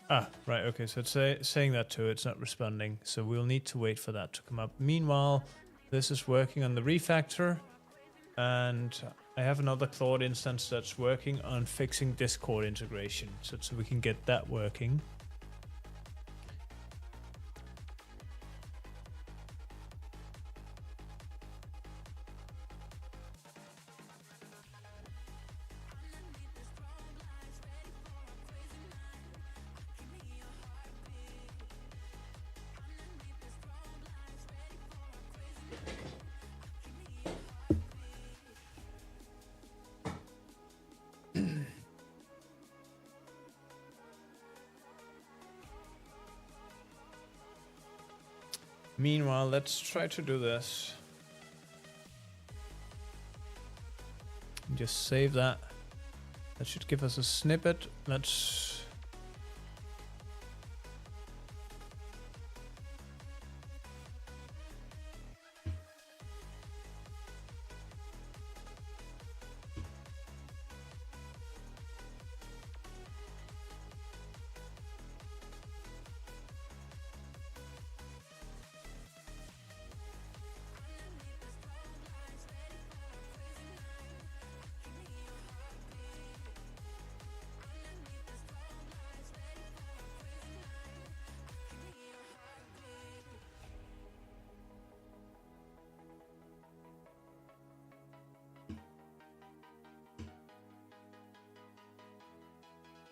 Ah, right, okay, so it's saying that too, it's not responding. So we'll need to wait for that to come up. Meanwhile, this is working on the refactor. And I have another Claude instance that's working on fixing Discord integration. So we can get that working. Meanwhile, let's try to do this. Just save that. That should give us a snippet. Let's...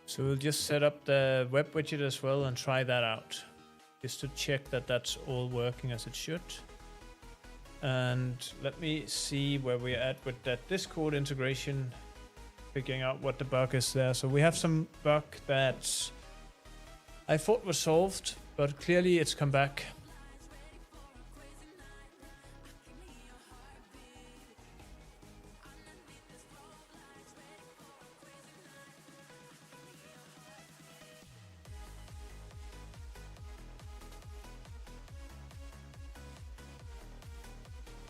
So we'll just set up the web widget as well and try that out. Just to check that that's all working as it should. And let me see where we're at with that Discord integration. Figuring out what the bug is there. So we have some bug that I thought was solved, but clearly it's come back.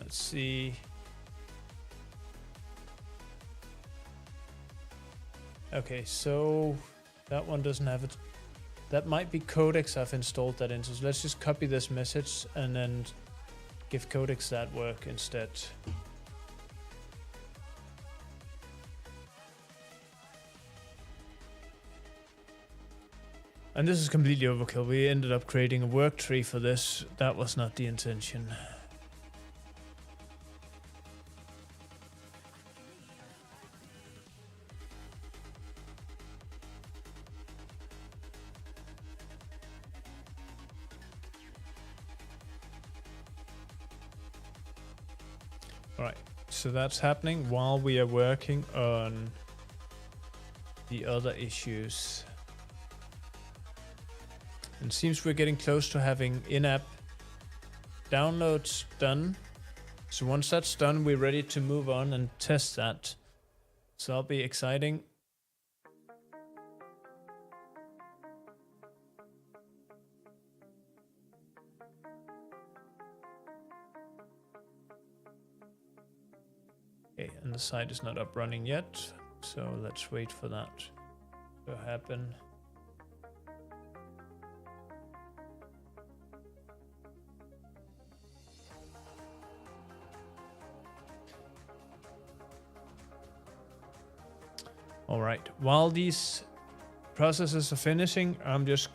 Let's see. Okay, so that one doesn't have it. That might be Codex I've installed that into. So let's just copy this message and then give Codex that work instead. And this is completely overkill. We ended up creating a work tree for this. That was not the intention. Alright, so that's happening while we are working on the other issues. And it seems we're getting close to having in-app downloads done. So once that's done, we're ready to move on and test that. So that'll be exciting. Okay, and the site is not up running yet, so let's wait for that to happen. All right, while these processes are finishing, I'm just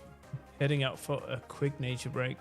heading out for a quick nature break.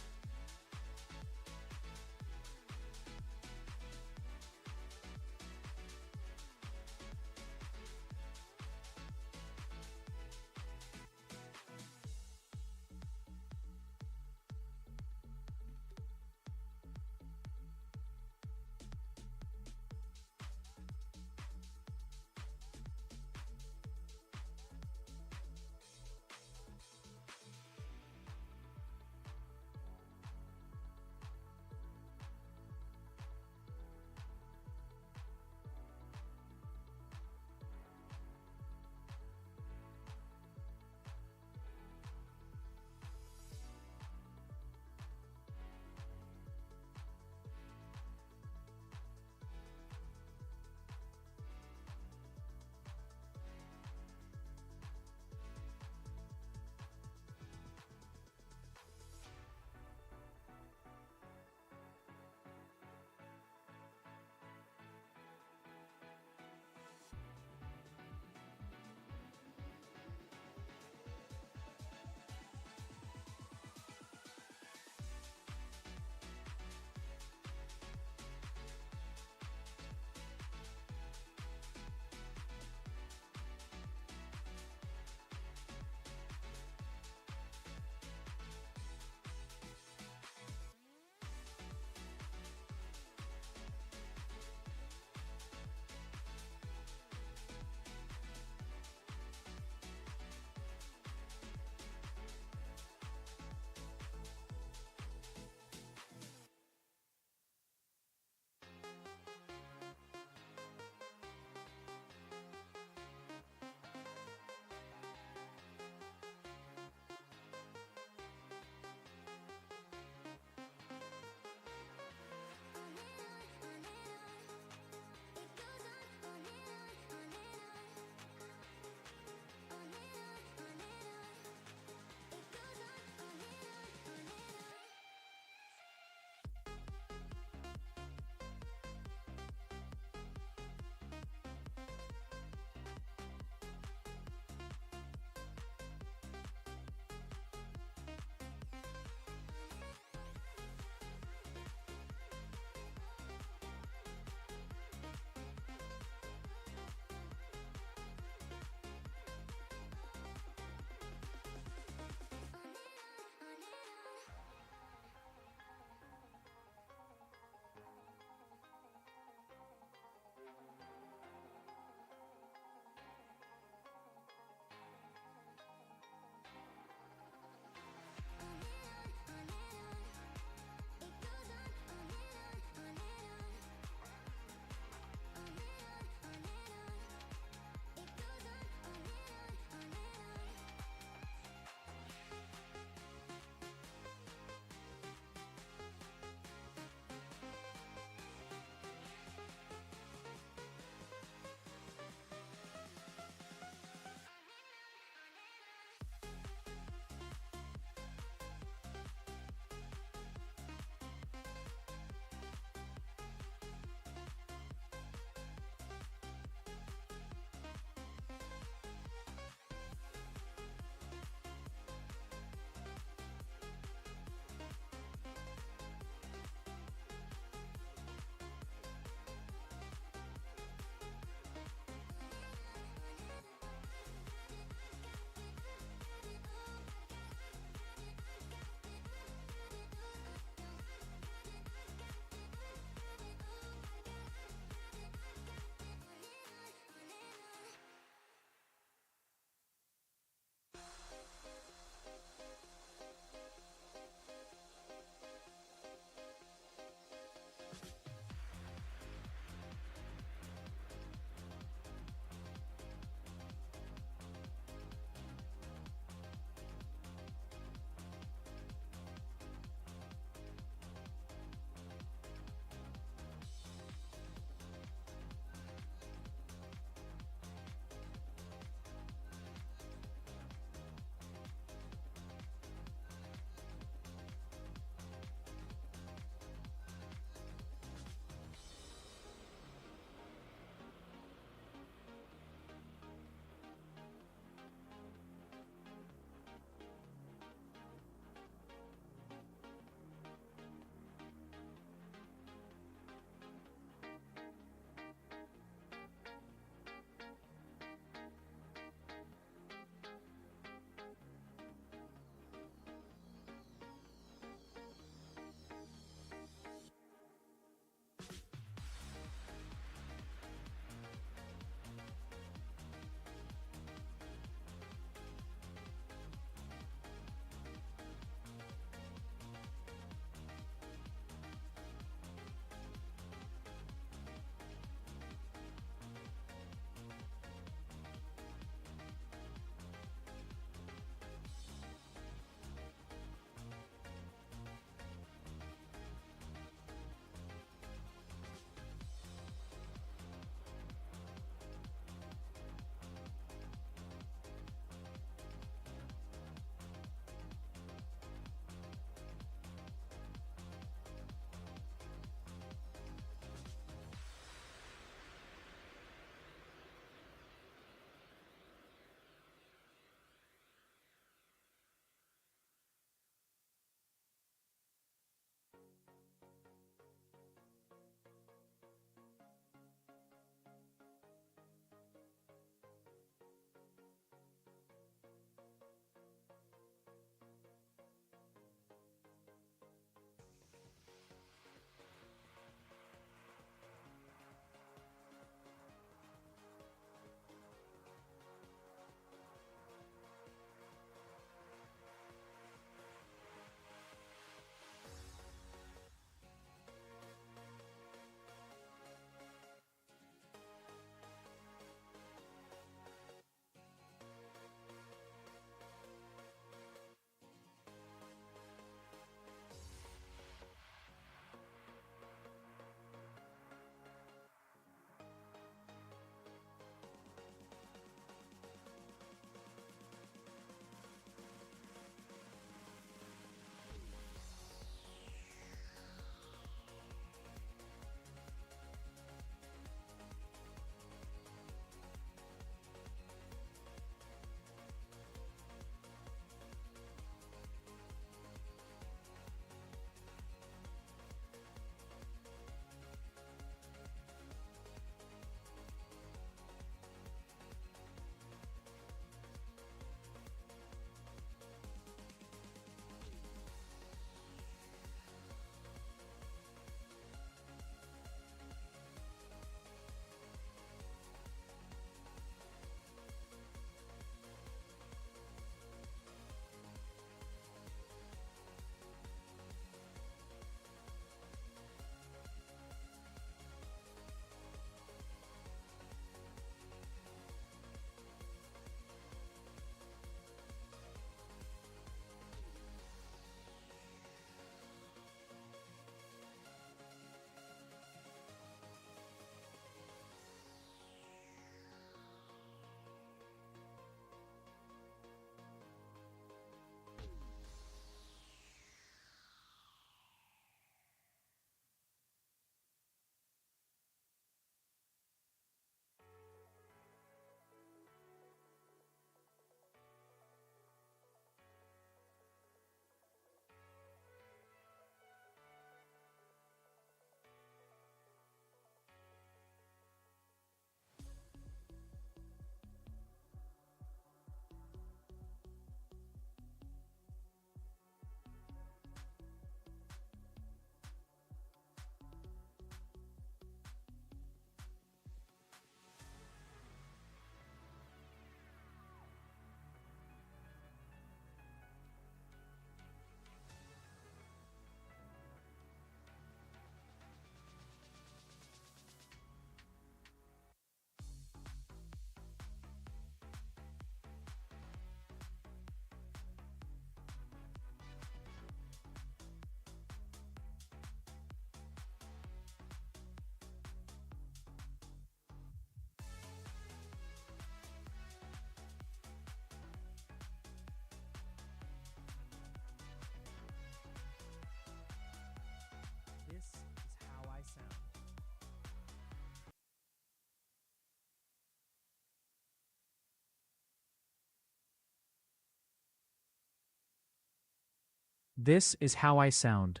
This is how I sound.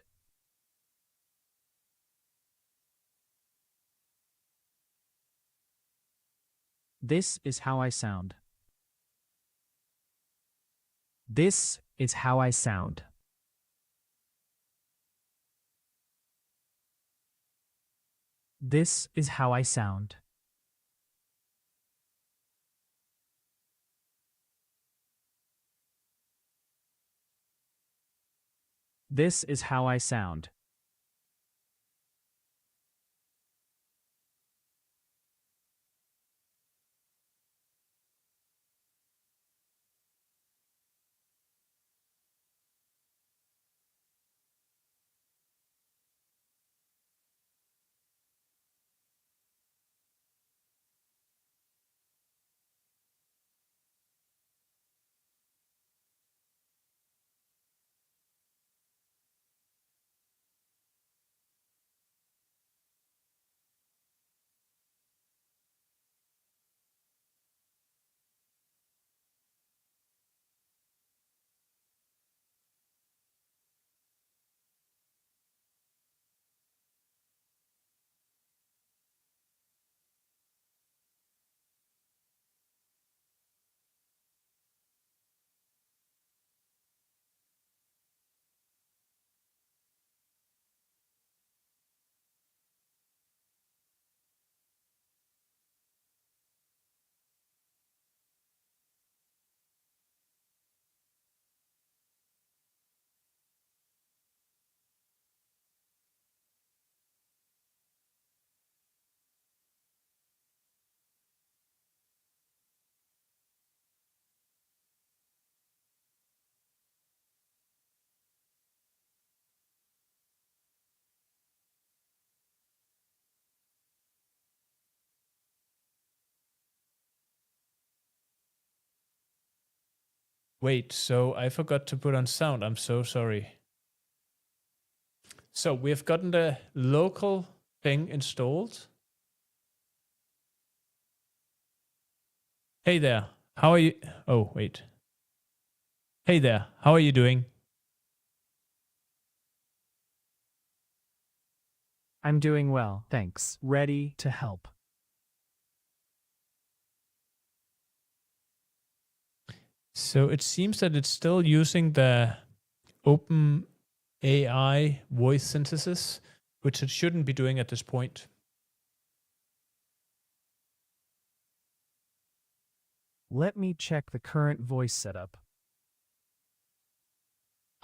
This is how I sound. This is how I sound. This is how I sound. This is how I sound. Wait, so I forgot to put on sound. I'm so sorry. So we've gotten the local thing installed. Hey there, how are you? Oh, wait. Hey there, how are you doing? I'm doing well, thanks. Ready to help. So it seems that it's still using the open AI voice synthesis, which it shouldn't be doing at this point. Let me check the current voice setup.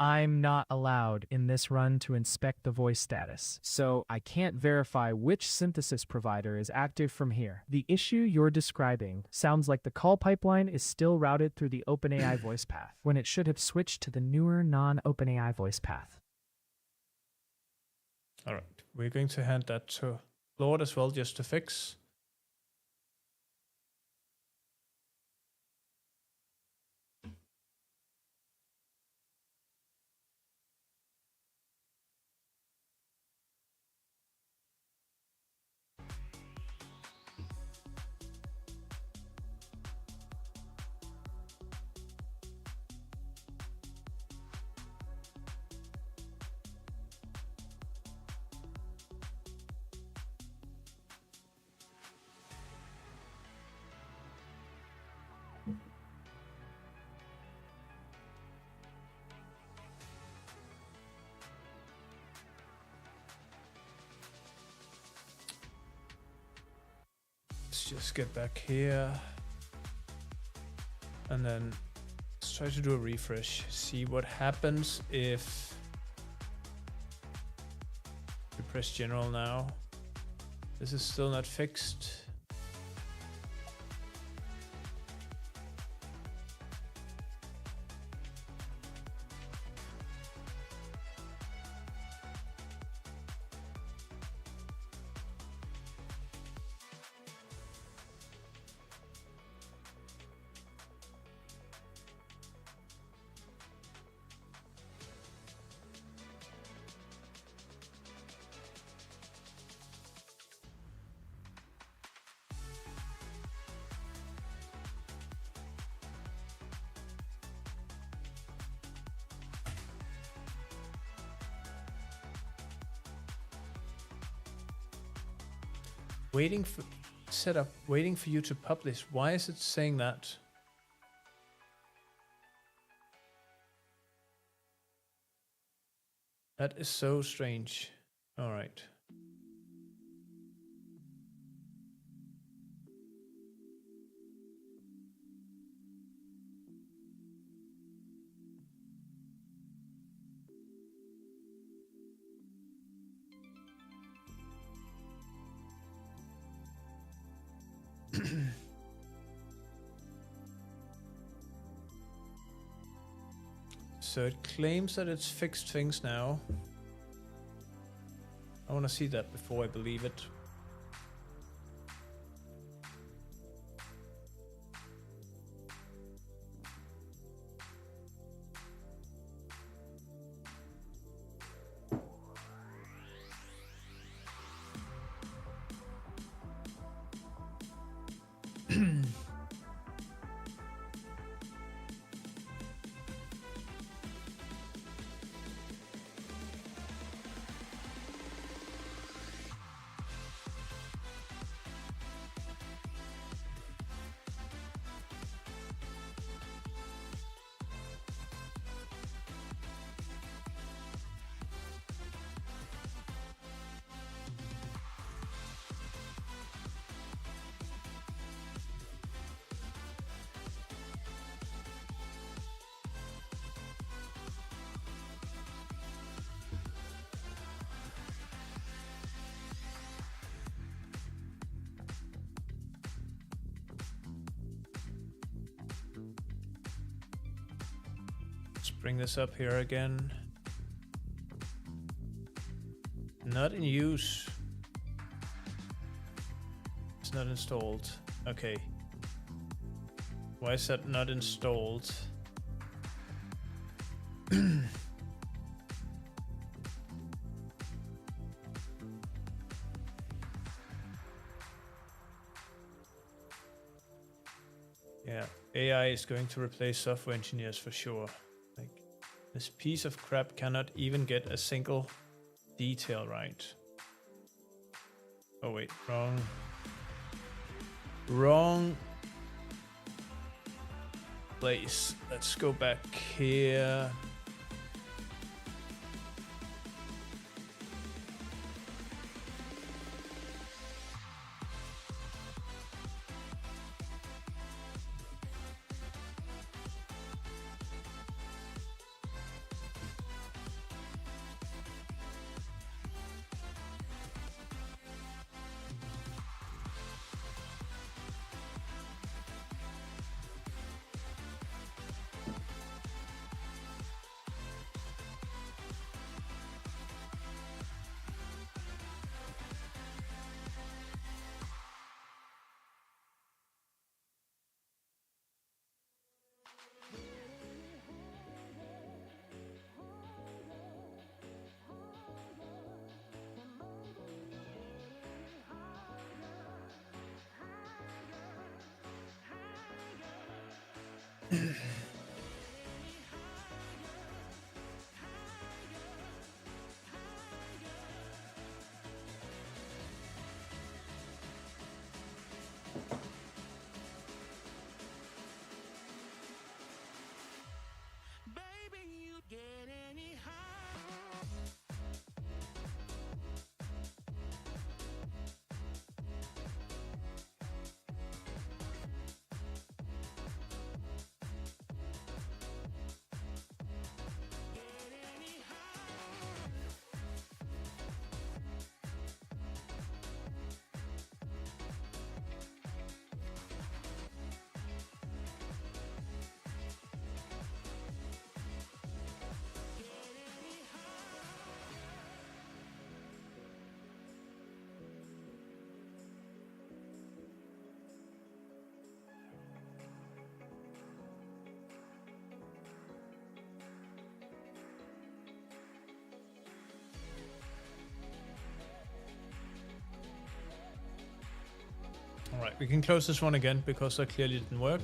I'm not allowed in this run to inspect the voice status, so I can't verify which synthesis provider is active from here. The issue you're describing sounds like the call pipeline is still routed through the OpenAI voice path, when it should have switched to the newer non-OpenAI voice path. All right, we're going to hand that to Lord as well, just to fix. Let's just get back here. And then let's try to do a refresh. See what happens if we press general now. This is still not fixed. Waiting for setup. Waiting for you to publish. Why is it saying that? That is so strange. All right. So it claims that it's fixed things now. I want to see that before I believe it. Let's bring this up here again. Not in use. It's not installed. Okay. Why is that not installed? Yeah, AI is going to replace software engineers for sure. Like, this piece of crap cannot even get a single detail right. Oh wait, wrong place. Let's go back here. All right, we can close this one again because that clearly didn't work.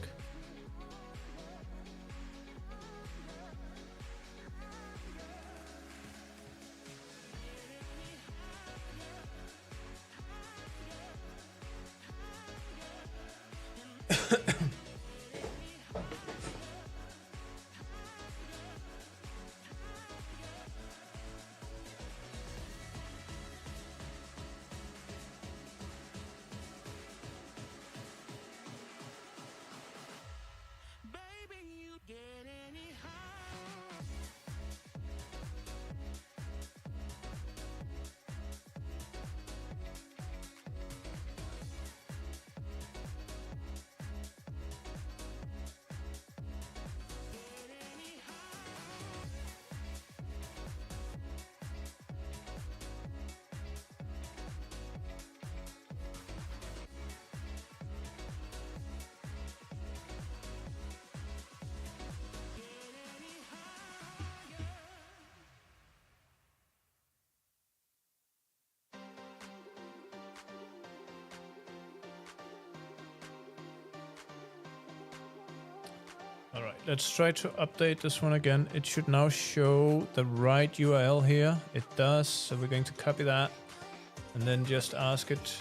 let's try to update this one again. It should now show the right URL here. It does, so we're going to copy that and then just ask it.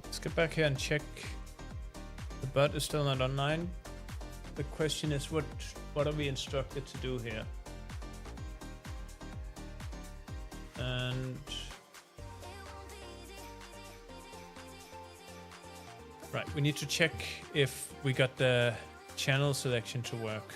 Let's get back here and check. The bot is still not online. The question is, what are we instructed to do here? And right, we need to check if we got the channel selection to work.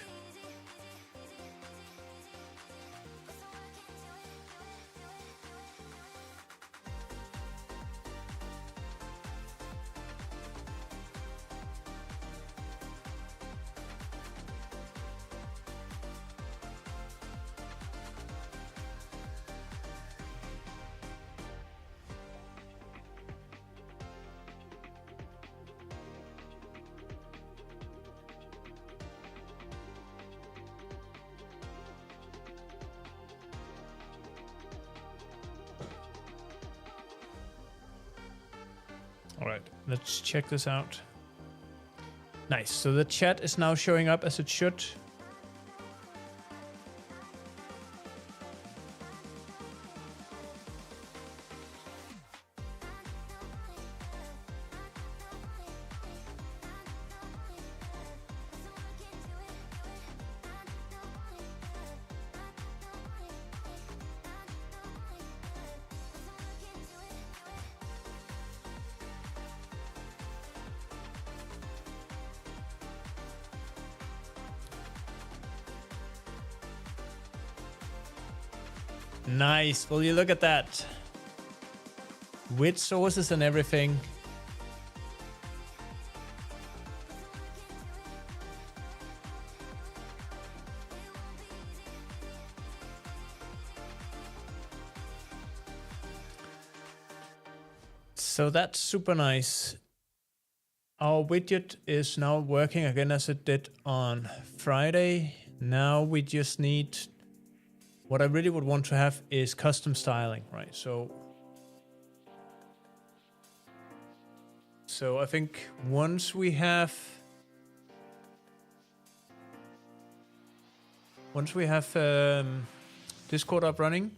All right, let's check this out. Nice, so the chat is now showing up as it should. Nice. Will you look at that? With sources and everything. So that's super nice. Our widget is now working again as it did on Friday. Now we just need, what I really would want to have is custom styling, right? So I think once we have Discord up running,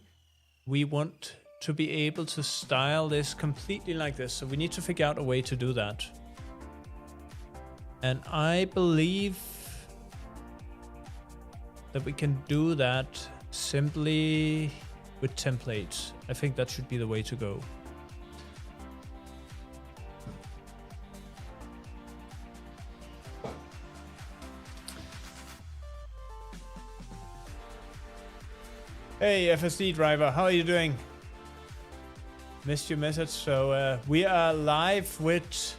we want to be able to style this completely like this. So we need to figure out a way to do that. And I believe that we can do that simply with templates. I think that should be the way to go. Hey FSD driver, how are you doing? Missed your message. So we are live with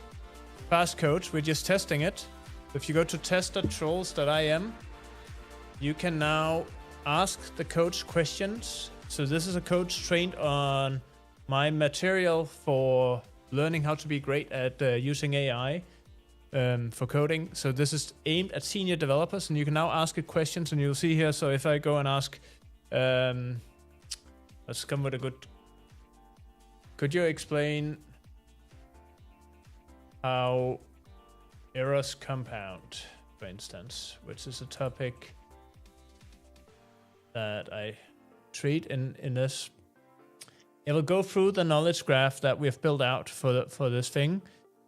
Fast Coach. We're just testing it. If you go to test.trolls.im, you can now ask the coach questions. So this is a coach trained on my material for learning how to be great at using AI for coding. So this is aimed at senior developers, and you can now ask it questions, and you'll see here. So if I go and ask, let's come with a good, could you explain how errors compound, for instance, which is a topic that I treat in this. It will go through the knowledge graph that we've built out for this thing,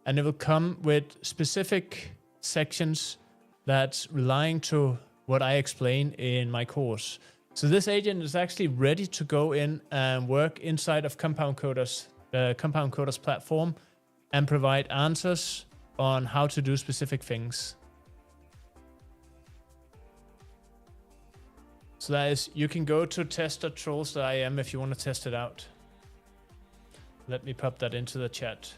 and it will come with specific sections that's relying to what I explain in my course. So this agent is actually ready to go in and work inside of Compound Coders, the Compound Coders platform, and provide answers on how to do specific things. So that is, you can go to test.trolls.im if you want to test it out. Let me pop that into the chat.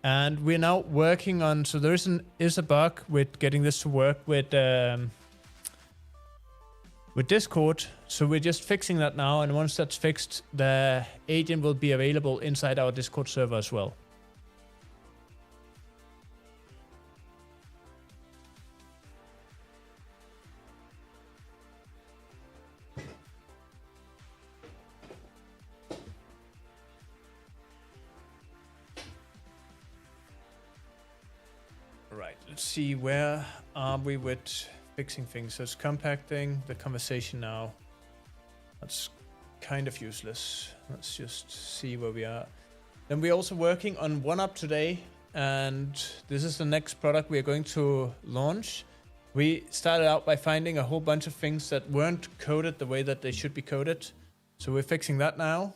And we're now working on, so there is a bug with getting this to work with Discord. So we're just fixing that now, and once that's fixed, the agent will be available inside our Discord server as well. Right, let's see, where are we with fixing things? So it's compacting the conversation now. That's kind of useless. Let's just see where we are. Then we're also working on Wonop today, and this is the next product we are going to launch. We started out by finding a whole bunch of things that weren't coded the way that they should be coded. So we're fixing that now.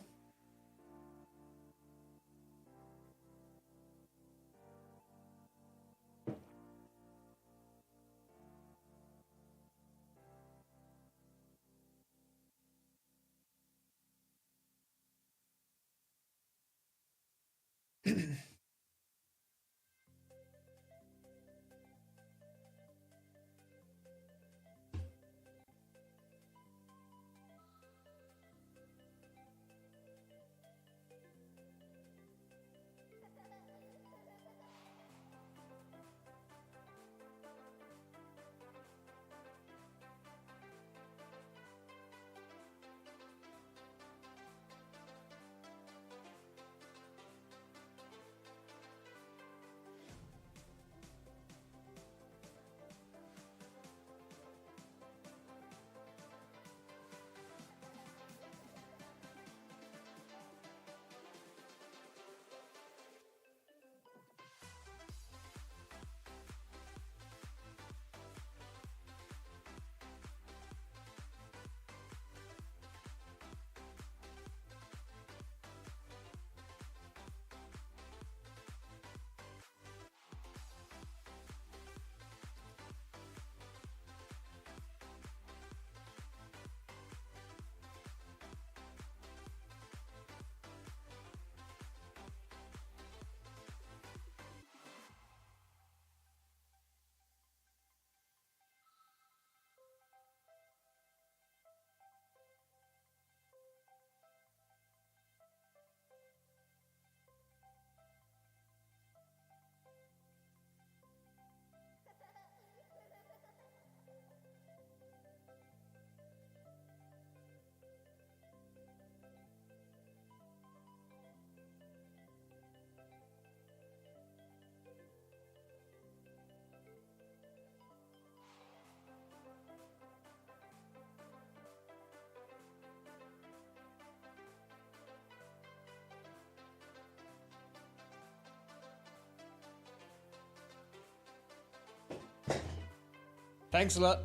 Thanks a lot.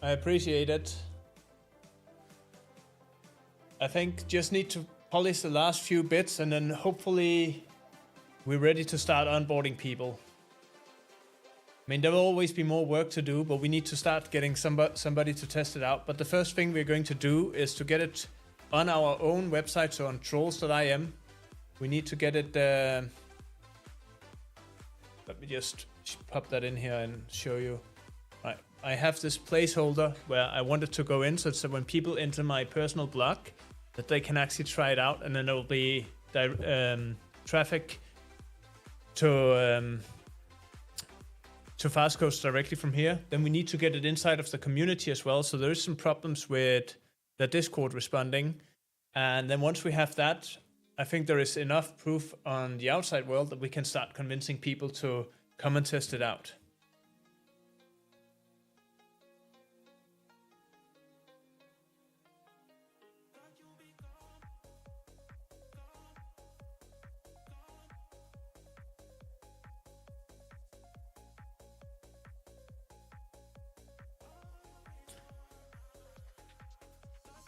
I appreciate it. I think just need to polish the last few bits, and then hopefully we're ready to start onboarding people. I mean, there will always be more work to do, but we need to start getting somebody to test it out. But the first thing we're going to do is to get it on our own website, so on trolls.im. We need to get it... let me just pop that in here and show you. I have this placeholder where I want it to go in, so when people enter my personal blog, that they can actually try it out, and then there will be traffic to Fastcoach directly from here. Then we need to get it inside of the community as well. So there is some problems with the Discord responding, and then once we have that, I think there is enough proof on the outside world that we can start convincing people to come and test it out.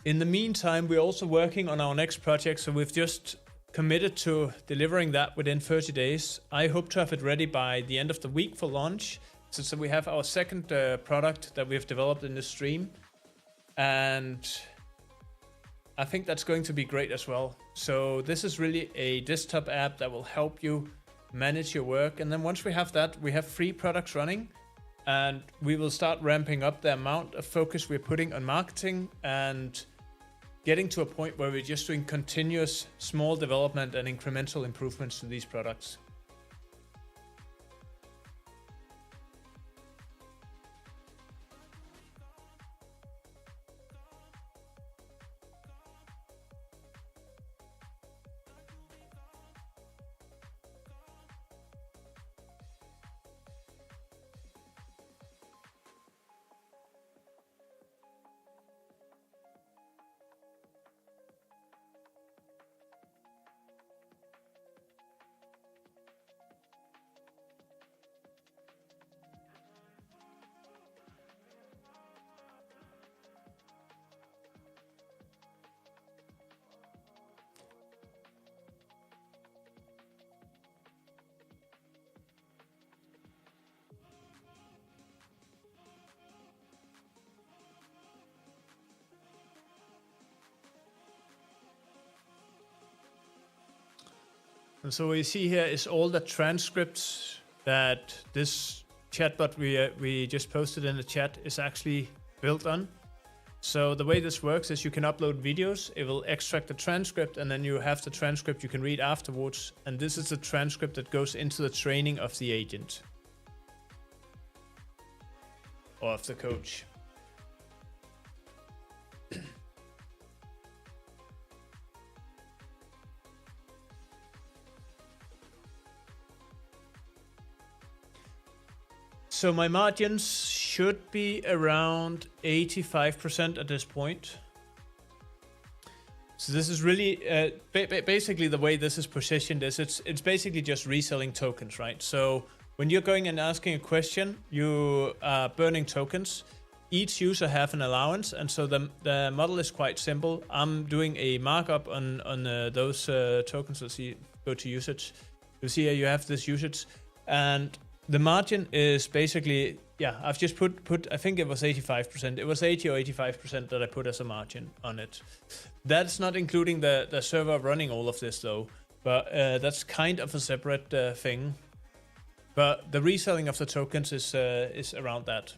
In the meantime, we're also working on our next project, so we've just committed to delivering that within 30 days. I hope to have it ready by the end of the week for launch. So we have our second product that we've developed in this stream, and I think that's going to be great as well. So this is really a desktop app that will help you manage your work. And then once we have that, we have 3 products running, and we will start ramping up the amount of focus we're putting on marketing and getting to a point where we're just doing continuous small development and incremental improvements to these products. And so what you see here is all the transcripts that this chatbot we just posted in the chat is actually built on. So the way this works is you can upload videos, it will extract the transcript, and then you have the transcript you can read afterwards. And this is the transcript that goes into the training of the agent or of the coach. So my margins should be around 85% at this point. So this is really basically the way this is positioned is it's basically just reselling tokens, right? So when you're going and asking a question, you are burning tokens. Each user have an allowance, and so the model is quite simple. I'm doing a markup on those tokens. Let's see, go to usage. You see here you have this usage, and the margin is basically, yeah, I've just put I think it was 85%. It was 80 or 85% that I put as a margin on it. That's not including the server running all of this though, but that's kind of a separate thing. But the reselling of the tokens is around that.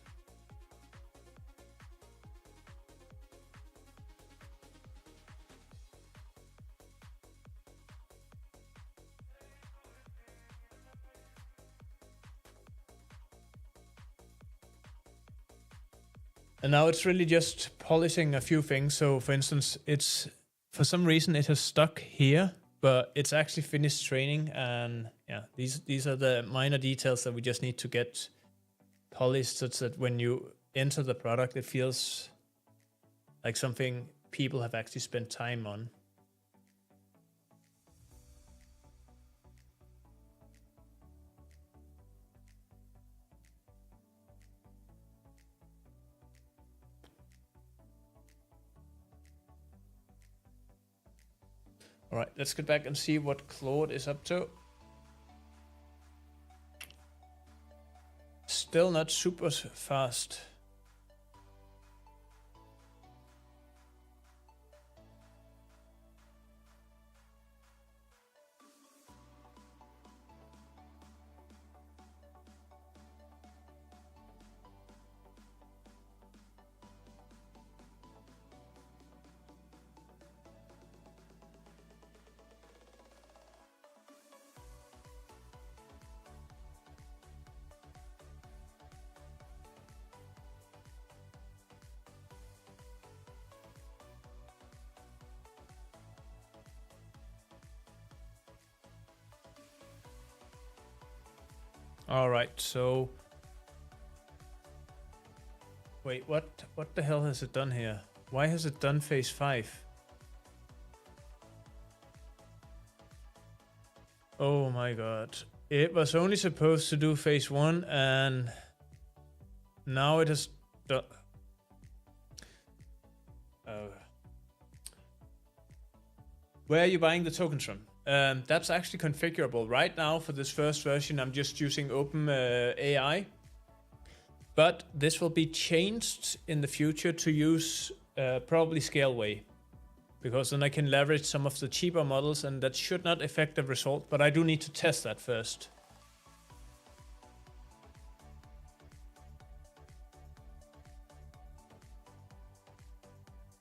And now it's really just polishing a few things. So for instance, it's for some reason it has stuck here, but it's actually finished training. And yeah, these are the minor details that we just need to get polished such that when you enter the product, it feels like something people have actually spent time on. All right, let's get back and see what Claude is up to. Still not super fast. All right, so wait, what the hell has it done here? Why has it done phase 5? Oh my god. It was only supposed to do phase 1 and now it has done. Where are you buying the tokens from? That's actually configurable. Right now for this first version, I'm just using Open AI. But this will be changed in the future to use probably Scaleway. because then I can leverage some of the cheaper models, and that should not affect the result, but I do need to test that first.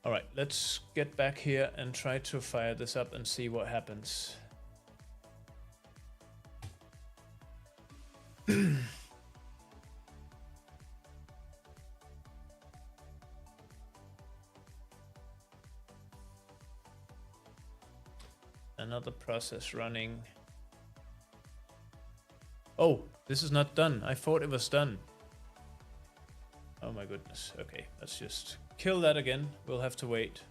All right, let's get back here and try to fire this up and see what happens. Another process running. Oh, this is not done. I thought it was done. Oh my goodness. Okay, let's just kill that again. We'll have to wait.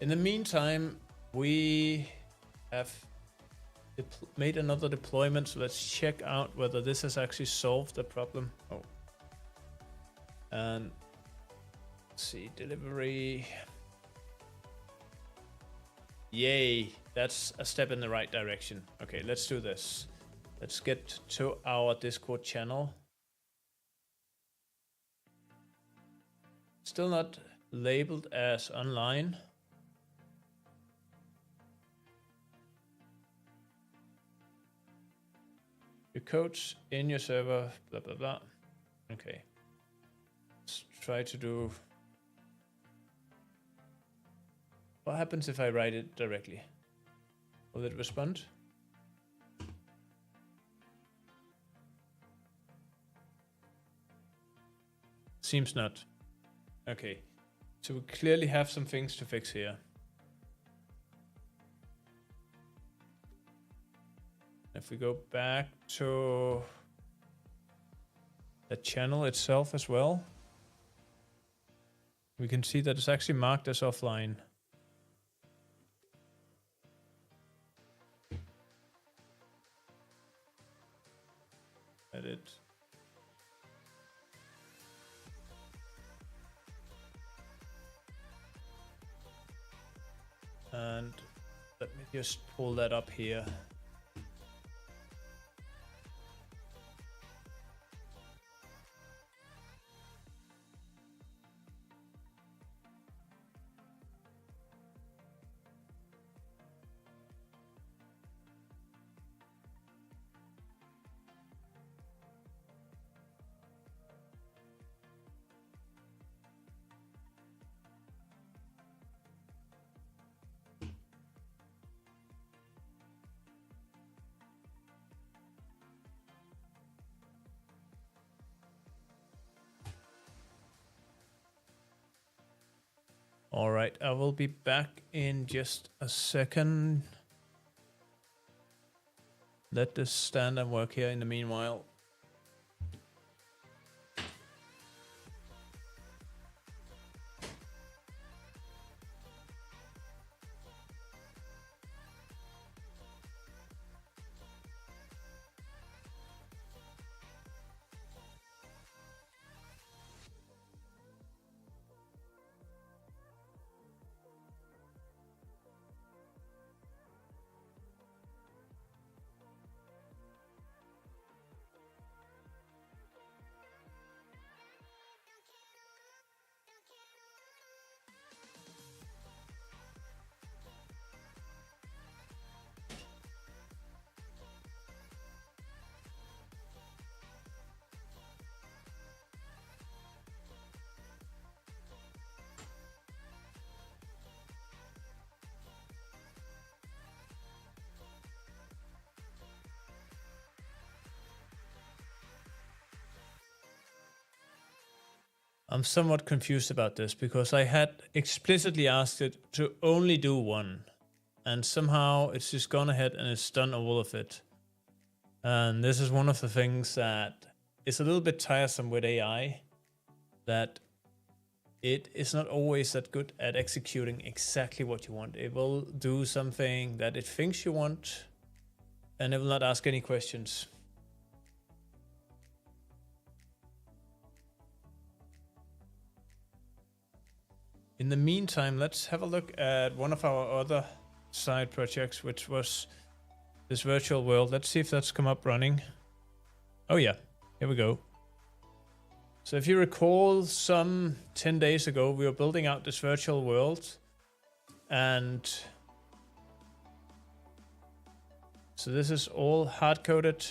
In the meantime, we have made another deployment, so let's check out whether this has actually solved the problem. Oh. And let's see, delivery. Yay, that's a step in the right direction. Okay, let's do this. Let's get to our Discord channel. Still not labeled as online. Your code's in your server, blah, blah, blah. Okay. Let's try to do... What happens if I write it directly? Will it respond? Seems not. Okay. So we clearly have some things to fix here. If we go back to the channel itself as well, we can see that it's actually marked as offline. Edit. And let me just pull that up here. All right, I will be back in just a second. Let this stand and work here in the meanwhile. I'm somewhat confused about this because I had explicitly asked it to only do one, and somehow it's just gone ahead and it's done all of it. And this is one of the things that is a little bit tiresome with AI, that it is not always that good at executing exactly what you want. It will do something that it thinks you want, and it will not ask any questions. In the meantime, let's have a look at one of our other side projects, which was this virtual world. Let's see if that's come up running. Oh yeah, here we go. So if you recall, some 10 days ago, we were building out this virtual world. And so this is all hard-coded.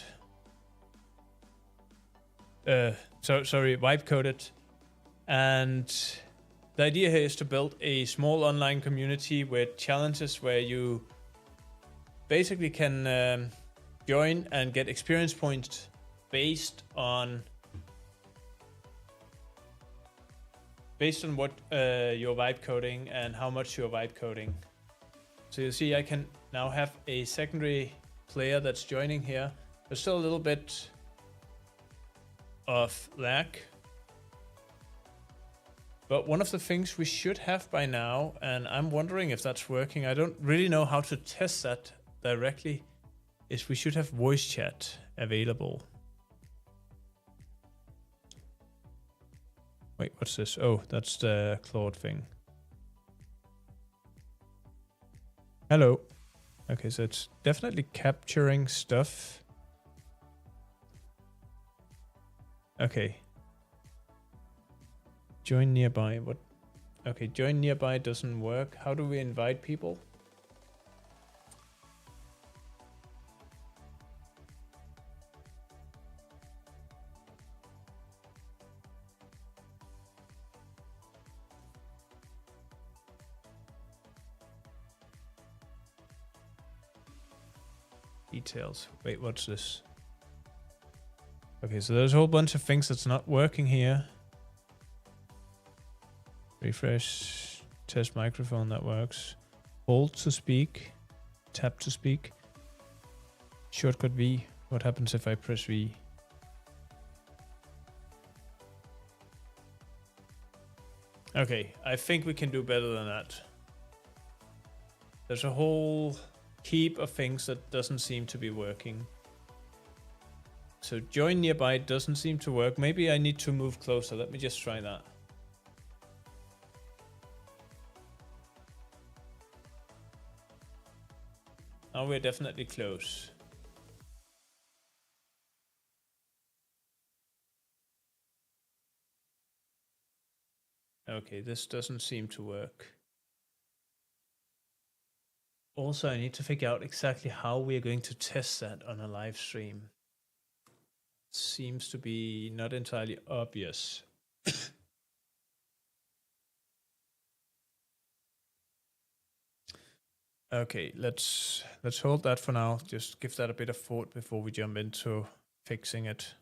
Sorry, wipe-coded. And the idea here is to build a small online community with challenges where you basically can join and get experience points based on what you're vibe coding and how much you're vibe coding. So you see I can now have a secondary player that's joining here. There's still a little bit of lag. But one of the things we should have by now, and I'm wondering if that's working, I don't really know how to test that directly, is we should have voice chat available. Wait, what's this? Oh, that's the Claude thing. Hello. Okay, so it's definitely capturing stuff. Okay. Join nearby. What? Okay, join nearby doesn't work. How do we invite people? Details. Wait, what's this? Okay, so there's a whole bunch of things that's not working here. Refresh, test microphone, that works. Hold to speak, tap to speak. Shortcut V. What happens if I press V? Okay, I think we can do better than that. There's a whole heap of things that doesn't seem to be working. So join nearby doesn't seem to work. Maybe I need to move closer. Let me just try that. Now we're definitely close. Okay, this doesn't seem to work. Also, I need to figure out exactly how we are going to test that on a live stream. Seems to be not entirely obvious. Okay, let's hold that for now. Just give that a bit of thought before we jump into fixing it.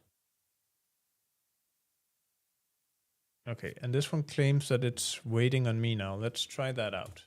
Okay, and this one claims that it's waiting on me now. Let's try that out.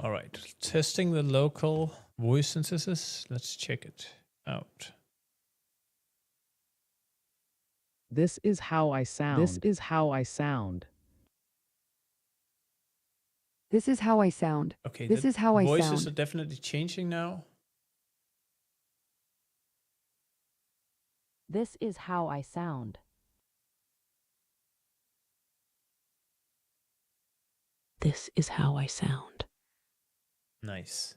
All right, testing the local voice synthesis. Let's check it out. This is how I sound. This is how I sound. This is how I sound. Okay, This is how I sound. Voices are definitely changing now. This is how I sound. This is how I sound. Nice.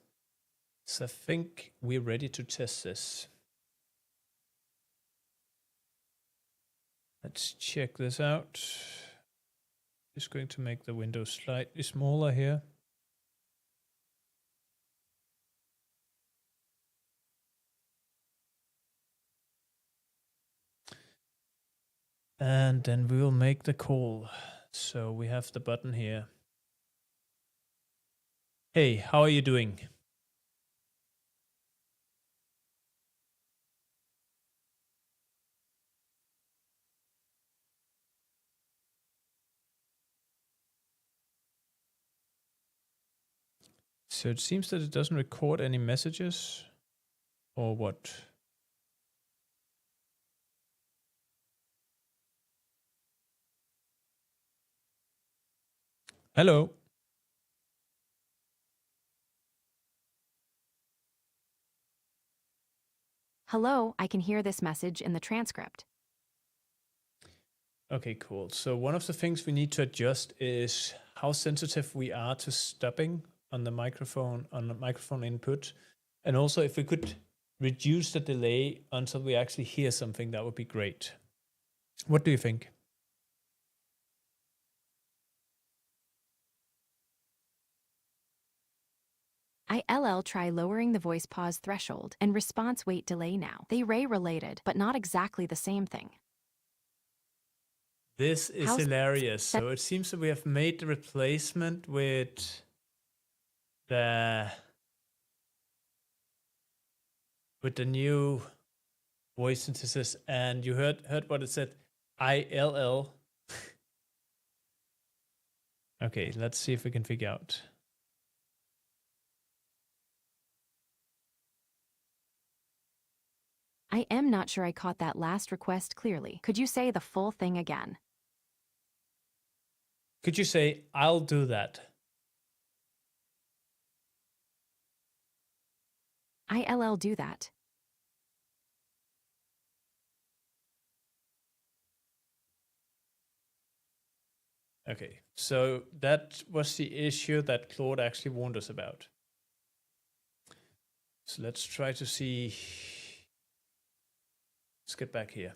So I think we're ready to test this. Let's check this out. Just going to make the window slightly smaller here. And then we will make the call. So we have the button here. Hey, how are you doing? So it seems that it doesn't record any messages, or what? Hello. Hello, I can hear this message in the transcript. Okay, cool. So one of the things we need to adjust is how sensitive we are to stopping on the microphone input. And also if we could reduce the delay until we actually hear something, that would be great. What do you think? ILL try lowering the voice pause threshold and response wait delay now. They ray related, but not exactly the same thing. This is How's hilarious. that- So it seems that we have made the replacement with the new voice synthesis, and you heard what it said, ILL. Okay, let's see if we can figure out. I am not sure I caught that last request clearly. Could you say the full thing again? Could you say, I'll do that? ILL do that. Okay, so that was the issue that Claude actually warned us about. So let's try to see. Let's get back here.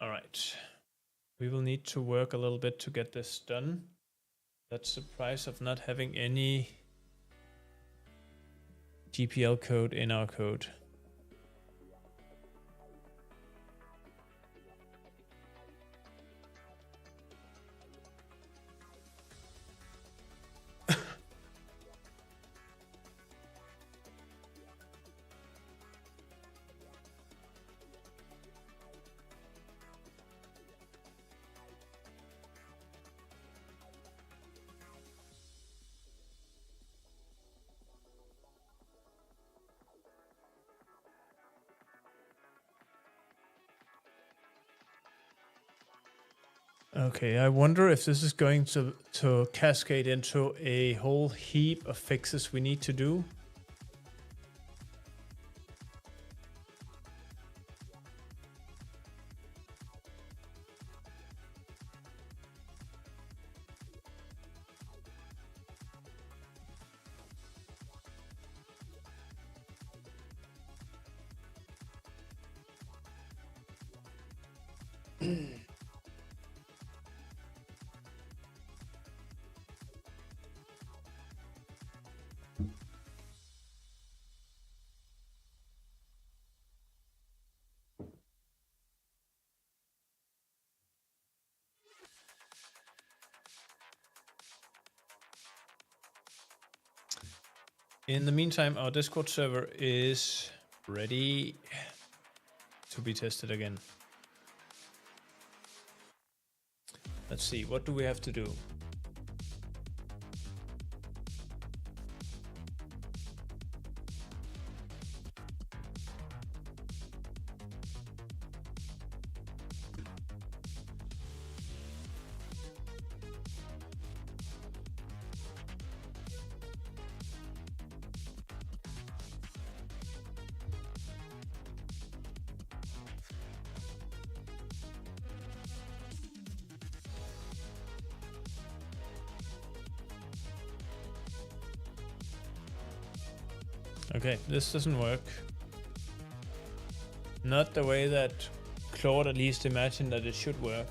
All right. We will need to work a little bit to get this done. That's the price of not having any GPL code in our code. Okay, I wonder if this is going to cascade into a whole heap of fixes we need to do. In the meantime, our Discord server is ready to be tested again. Let's see, what do we have to do? Okay, this doesn't work. Not the way that Claude at least imagined that it should work.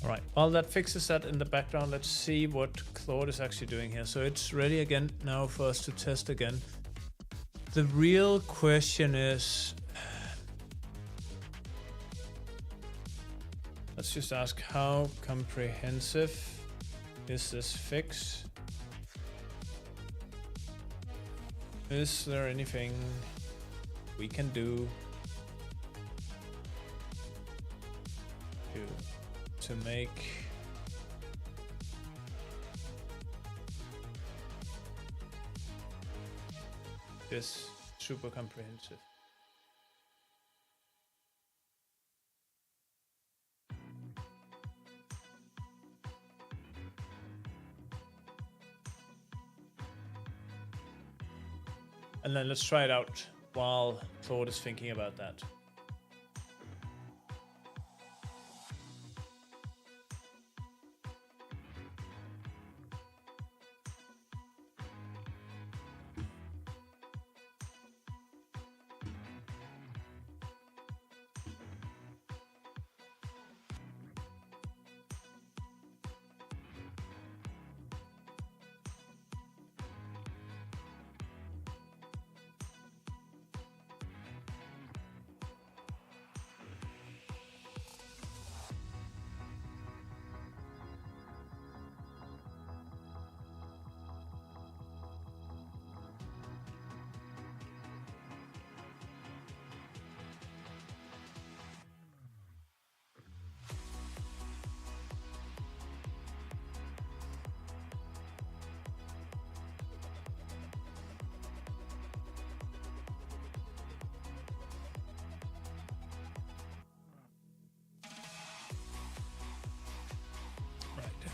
All right, while that fixes that in the background, let's see what Claude is actually doing here. So it's ready again now for us to test again. The real question is, let's just ask, how comprehensive is this fix? Is there anything we can do to make this super comprehensive? And then let's try it out while Claude is thinking about that.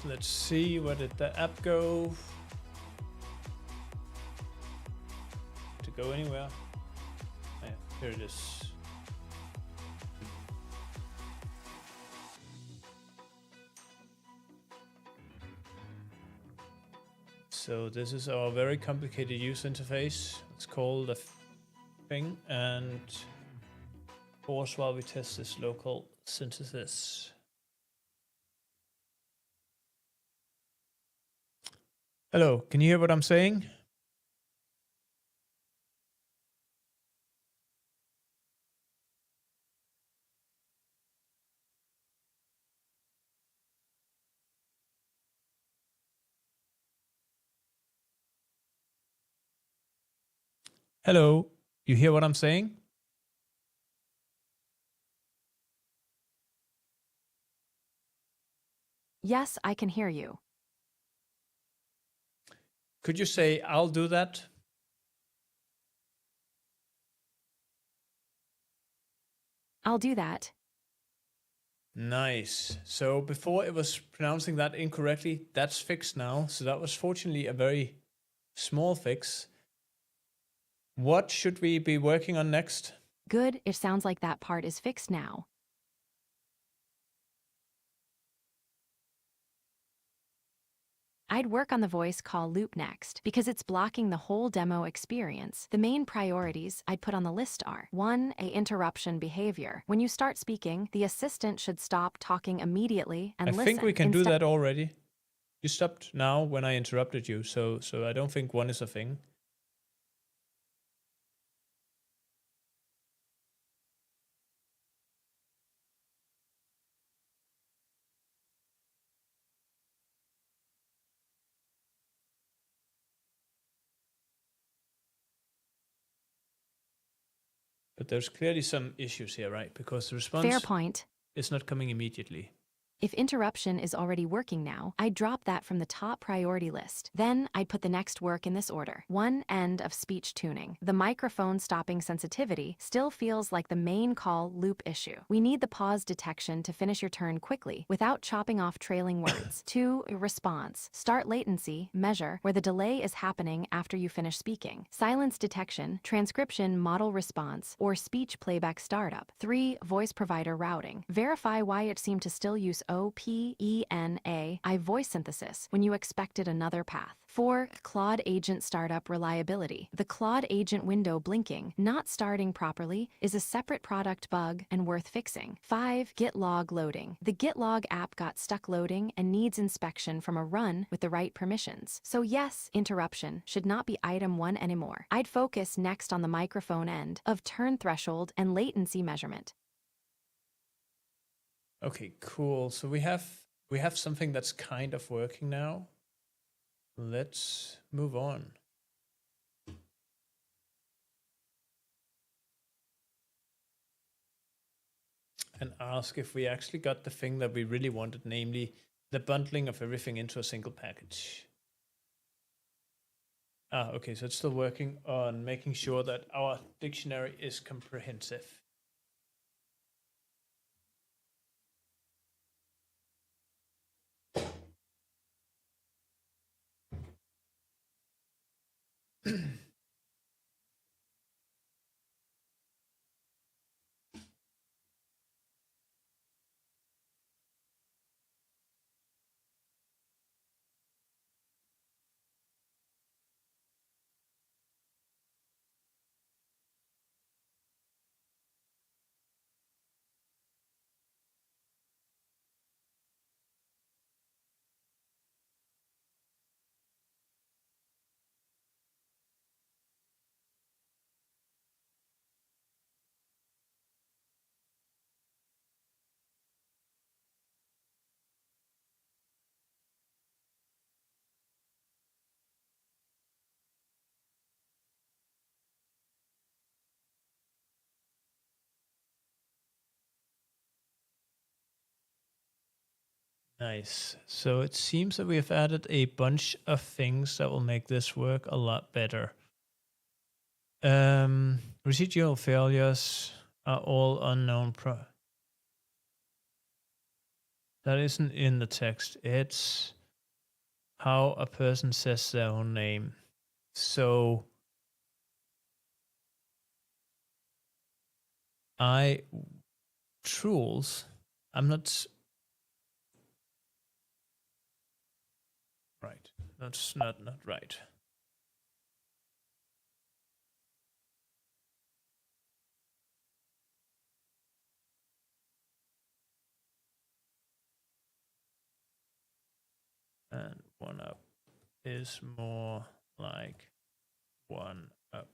Let's see, where did the app go? To go anywhere? Oh, yeah, here it is. So this is our very complicated user interface. It's called a thing, and pause while we test this local synthesis. Hello, can you hear what I'm saying? Hello, you hear what I'm saying? Yes, I can hear you. Could you say, I'll do that? I'll do that. Nice. So before it was pronouncing that incorrectly, that's fixed now. So that was fortunately a very small fix. What should we be working on next? Good, it sounds like that part is fixed now. I'd work on the voice call loop next, because it's blocking the whole demo experience. The main priorities I'd put on the list are: 1, a interruption behavior. When you start speaking, the assistant should stop talking immediately and I listen. think we can do that already. You stopped now when I interrupted you, so I don't think 1 is a thing. But there's clearly some issues here, right? Because the response Fair point. is not coming immediately. If interruption is already working now, I'd drop that from the top priority list. Then I'd put the next work in this order. 1, end of speech tuning. The microphone stopping sensitivity still feels like the main call loop issue. We need the pause detection to finish your turn quickly without chopping off trailing words. 2, response. Start latency, measure where the delay is happening after you finish speaking. Silence detection, transcription model response, or speech playback startup. 3, voice provider routing. Verify why it seemed to still use OPENA voice synthesis when you expected another path. 4, Claude agent startup reliability. The Claude agent window blinking, not starting properly, is a separate product bug and worth fixing. 5, Git log loading. The Git log app got stuck loading and needs inspection from a run with the right permissions. So yes, interruption should not be item 1 anymore. I'd focus next on the microphone end of turn threshold and latency measurement. Okay, cool. So we have something that's kind of working now. Let's move on. And ask if we actually got the thing that we really wanted, namely the bundling of everything into a single package. Okay, so it's still working on making sure that our dictionary is comprehensive. Nice. So it seems that we have added a bunch of things that will make this work a lot better. Residual failures are all unknown. That isn't in the text. It's how a person says their own name. So Truls, I'm not right. That's not right. And Wonop is more like one up.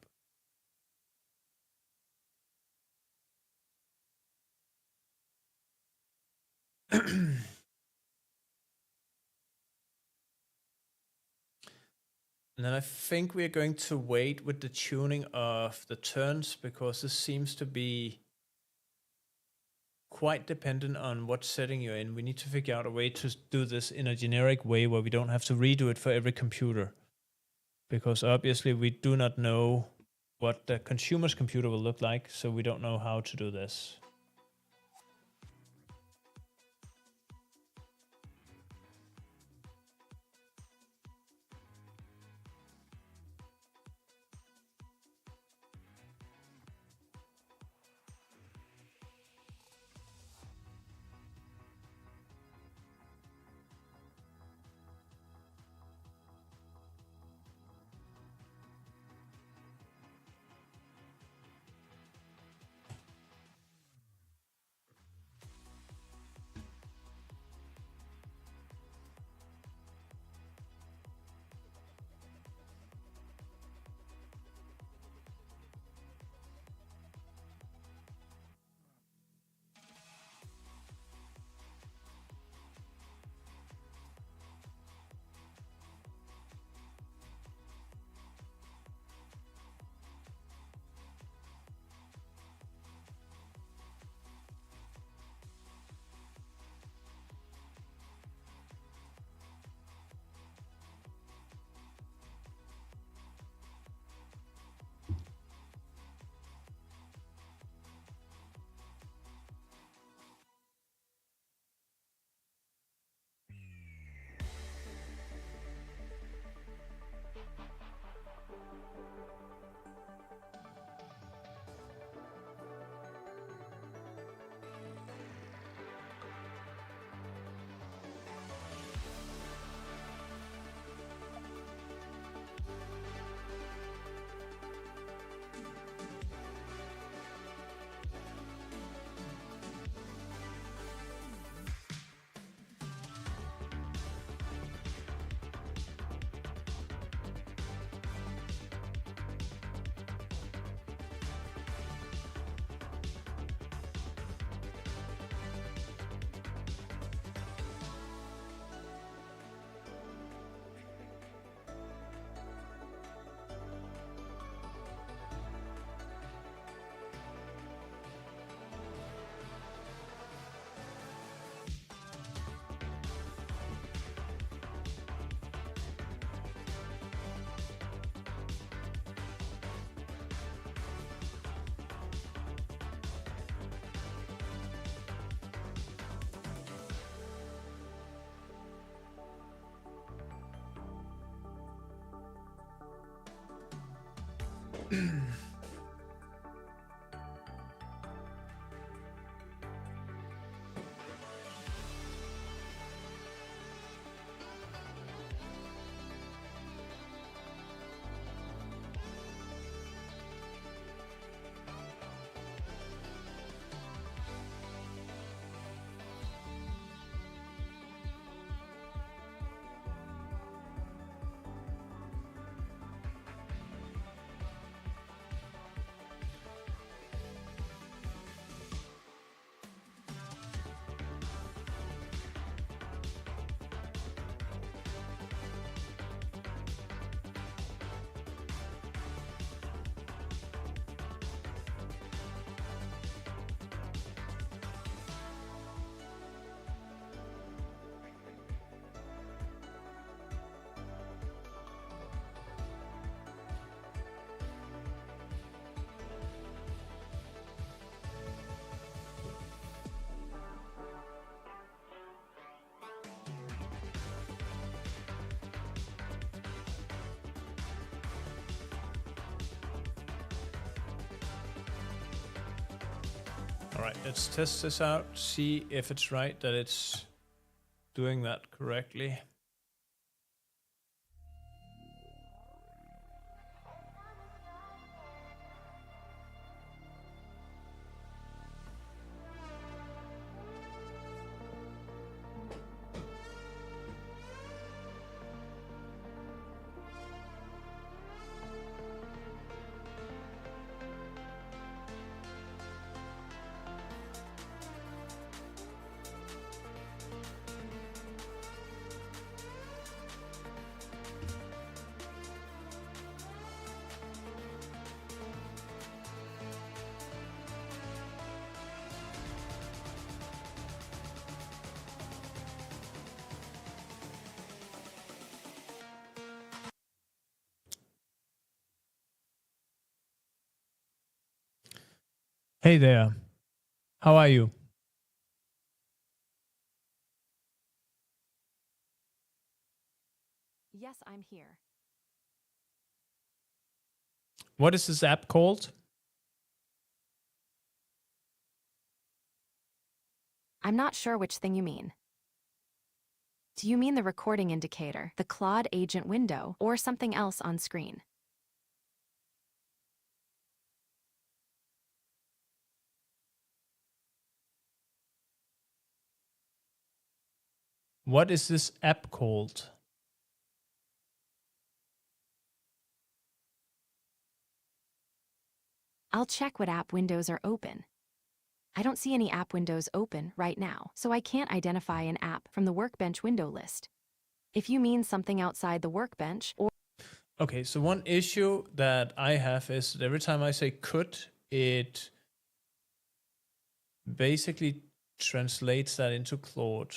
And then I think we're going to wait with the tuning of the turns because this seems to be quite dependent on what setting you're in. We need to figure out a way to do this in a generic way where we don't have to redo it for every computer. Because obviously we do not know what the consumer's computer will look like, so we don't know how to do this. All right, let's test this out, see if it's right that it's doing that correctly. Hey there. How are you? Yes, I'm here. What is this app called? I'm not sure which thing you mean. Do you mean the recording indicator, the Claude agent window, or something else on screen? What is this app called? I'll check what app windows are open. I don't see any app windows open right now, so I can't identify an app from the Workbench window list. If you mean something outside the Workbench or Okay, so one issue that I have is that every time I say could, it basically translates that into Claude.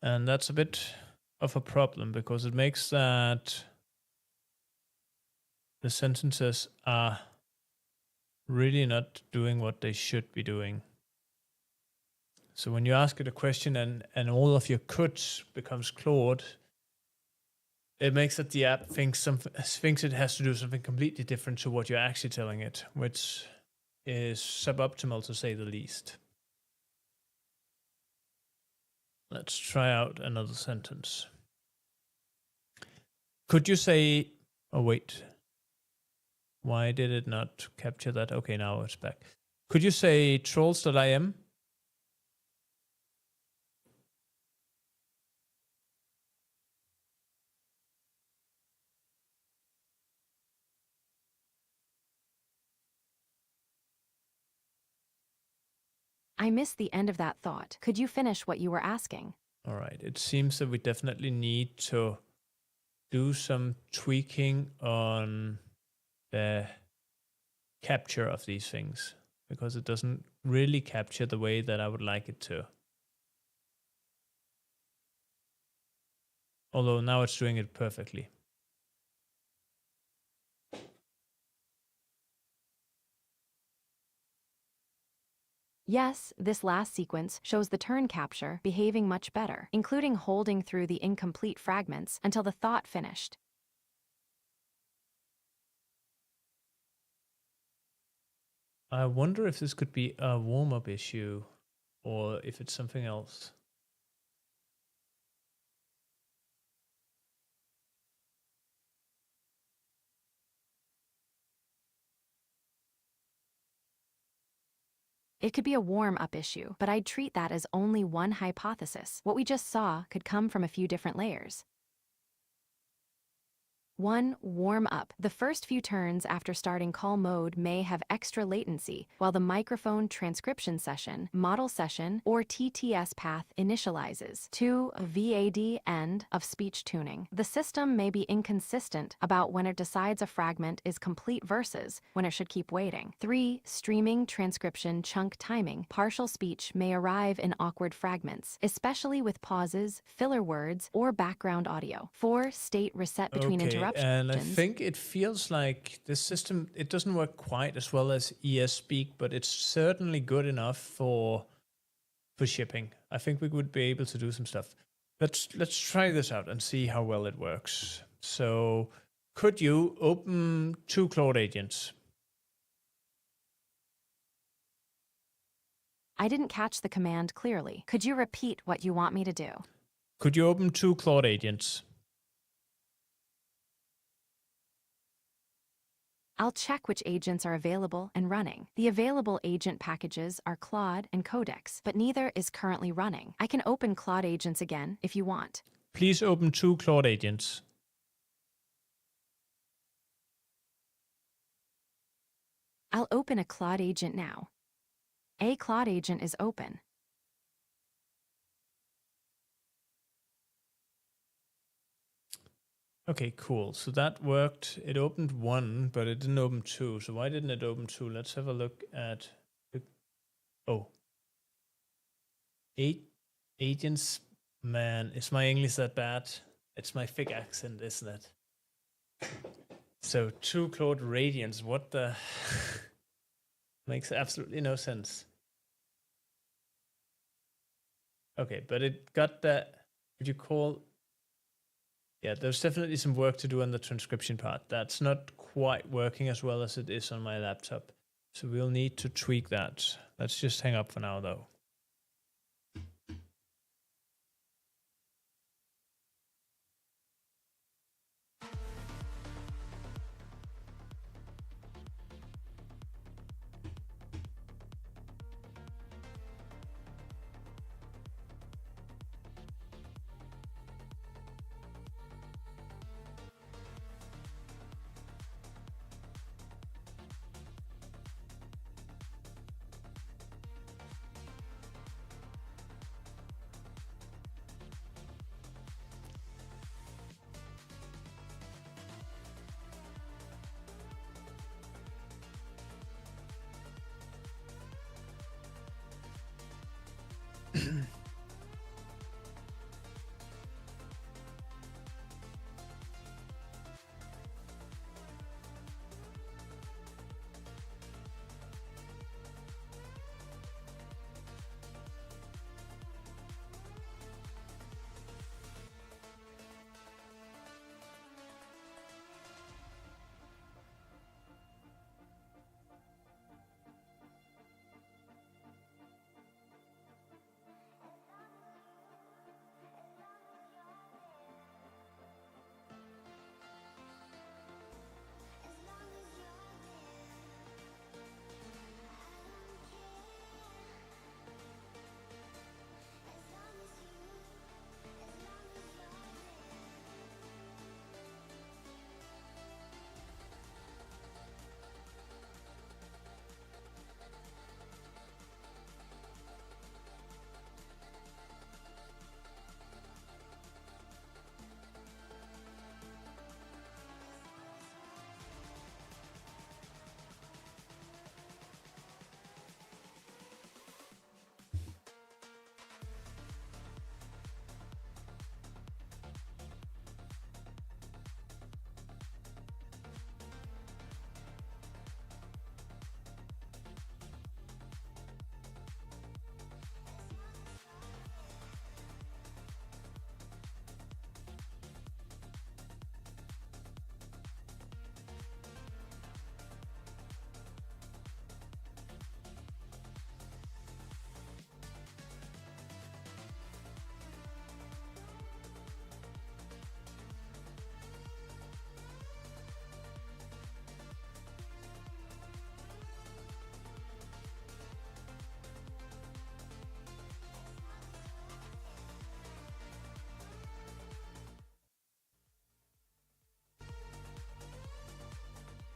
And that's a bit of a problem because it makes that the sentences are really not doing what they should be doing. So when you ask it a question and all of your coulds becomes Claude, it makes that the app thinks it has to do something completely different to what you're actually telling it, which is suboptimal to say the least. Let's try out another sentence. Could you say, oh wait, why did it not capture that? Okay, now it's back. Could you say trolls.im? I missed the end of that thought. Could you finish what you were asking? All right, it seems that we definitely need to do some tweaking on the capture of these things because it doesn't really capture the way that I would like it to. Although now it's doing it perfectly. Yes, this last sequence shows the turn capture behaving much better, including holding through the incomplete fragments until the thought finished. I wonder if this could be a warm-up issue or if it's something else. It could be a warm-up issue, but I'd treat that as only one hypothesis. What we just saw could come from a few different layers. 1. Warm up. The first few turns after starting call mode may have extra latency, while the microphone transcription session, model session, or TTS path initializes. 2. VAD end of speech tuning. The system may be inconsistent about when it decides a fragment is complete versus when it should keep waiting. 3. Streaming transcription chunk timing. Partial speech may arrive in awkward fragments, especially with pauses, filler words, or background audio. 4. State reset between interruptions. And I think it feels like this system, it doesn't work quite as well as ES Speak, but it's certainly good enough for shipping. I think we would be able to do some stuff. Let's try this out and see how well it works. So could you open 2 Claude agents? I didn't catch the command clearly. Could you repeat what you want me to do? Could you open 2 Claude agents? I'll check which agents are available and running. The available agent packages are Claude and Codex, but neither is currently running. I can open Claude agents again if you want. Please open 2 Claude agents. I'll open a Claude agent now. A Claude agent is open. Okay, cool. So that worked. It opened 1, but it didn't open 2. So why didn't it open 2? Let's have a look at the... Oh. 8 agents. Man, is my English that bad? It's my thick accent, isn't it? So 2 Claude radians. What the... Makes absolutely no sense. Okay, but it got that... Would you call... Yeah, there's definitely some work to do on the transcription part. That's not quite working as well as it is on my laptop. So we'll need to tweak that. Let's just hang up for now, though.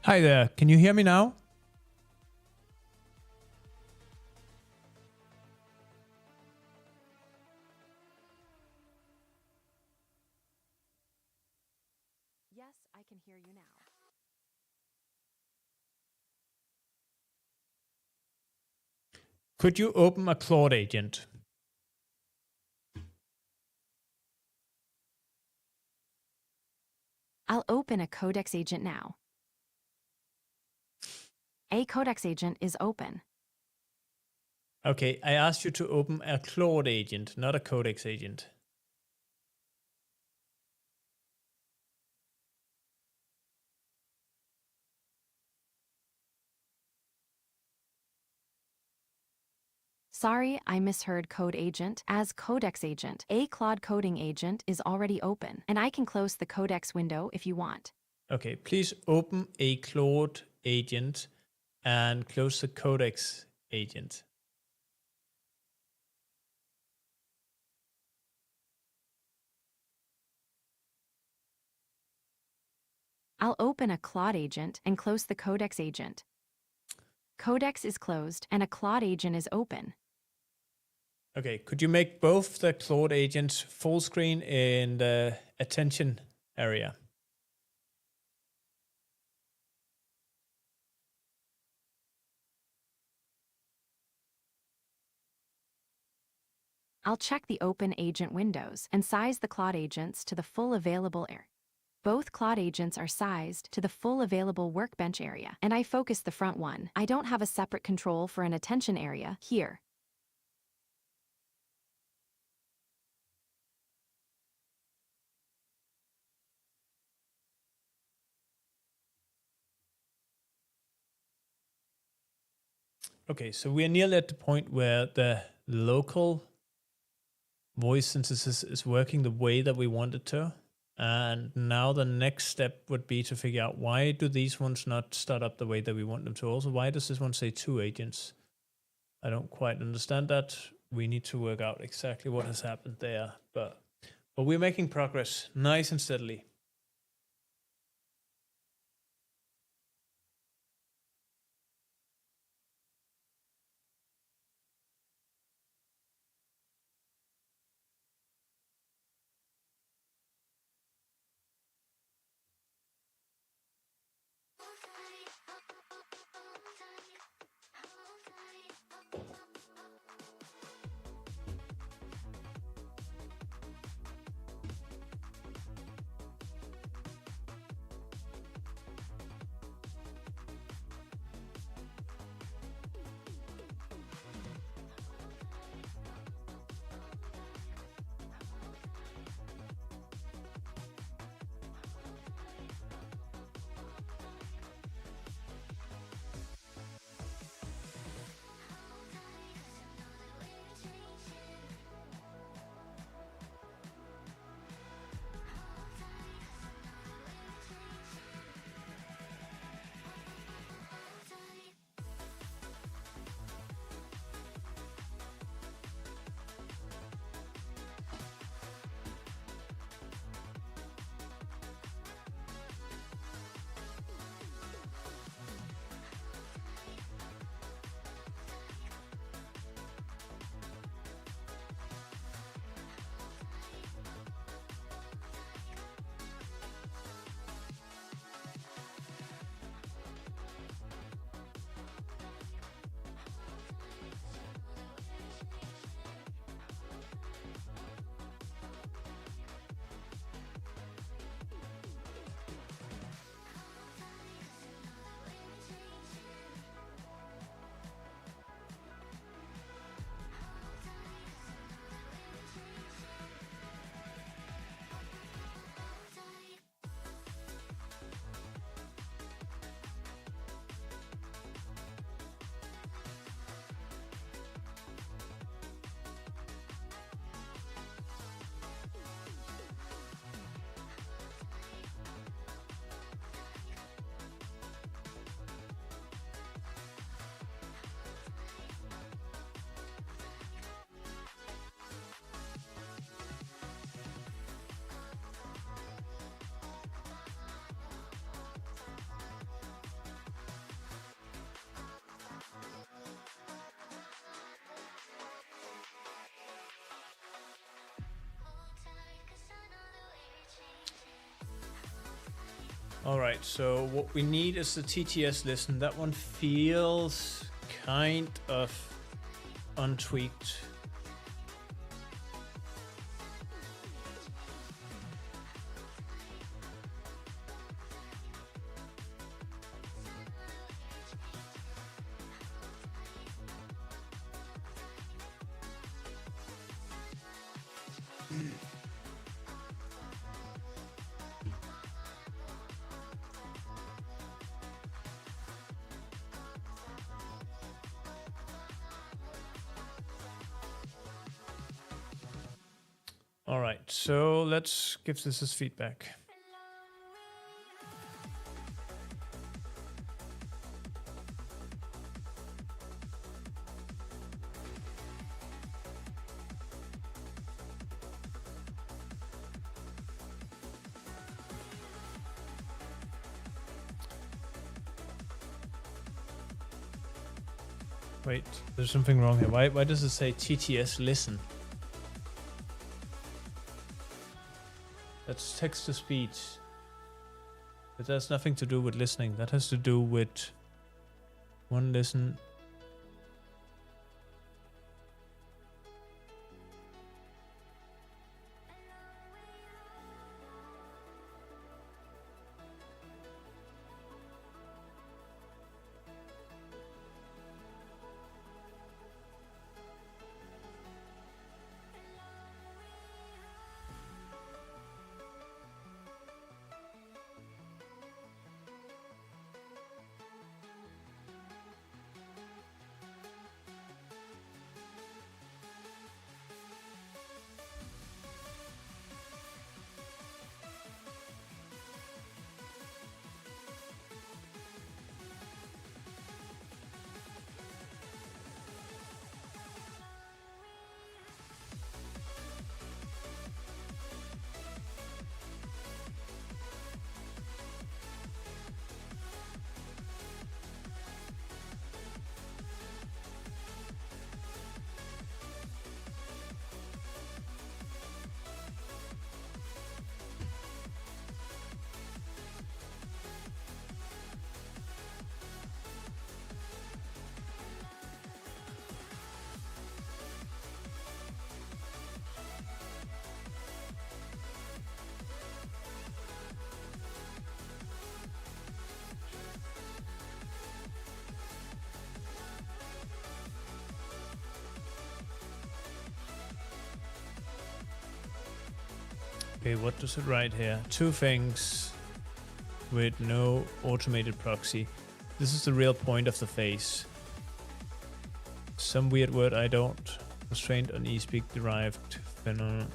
Hi there. Can you hear me now? Yes, I can hear you now. Could you open a Claude agent? I'll open a Codex agent now. A Codex agent is open. Okay, I asked you to open a Claude agent, not a Codex agent. Sorry, I misheard code agent as Codex agent. A Claude coding agent is already open, and I can close the Codex window if you want. Okay, please open a Claude agent and close the Codex agent. I'll open a Claude agent and close the Codex agent. Codex is closed and a Claude agent is open. Okay, could you make both the Claude agents full screen in the attention area? I'll check the open agent windows and size the Claude agents to the full available area. Both Claude agents are sized to the full available workbench area, and I focus the front one. I don't have a separate control for an attention area here. Okay, so we are nearly at the point where the local voice synthesis is working the way that we want it to. And now the next step would be to figure out, why do these ones not start up the way that we want them to? Also, why does this one say 2 agents? I don't quite understand that. We need to work out exactly what has happened there. But we're making progress nice and steadily. All right, so what we need is the TTS listen. That one feels kind of untweaked. All right, so let's give this as feedback. Wait, there's something wrong here. Why does it say TTS listen? That's text to speech. But that's nothing to do with listening. That has to do with one listen. Okay, what does it write here? 2 things with no automated proxy. This is the real point of the face. Some weird word I don't. Constraint on e-speak derived phenomenon.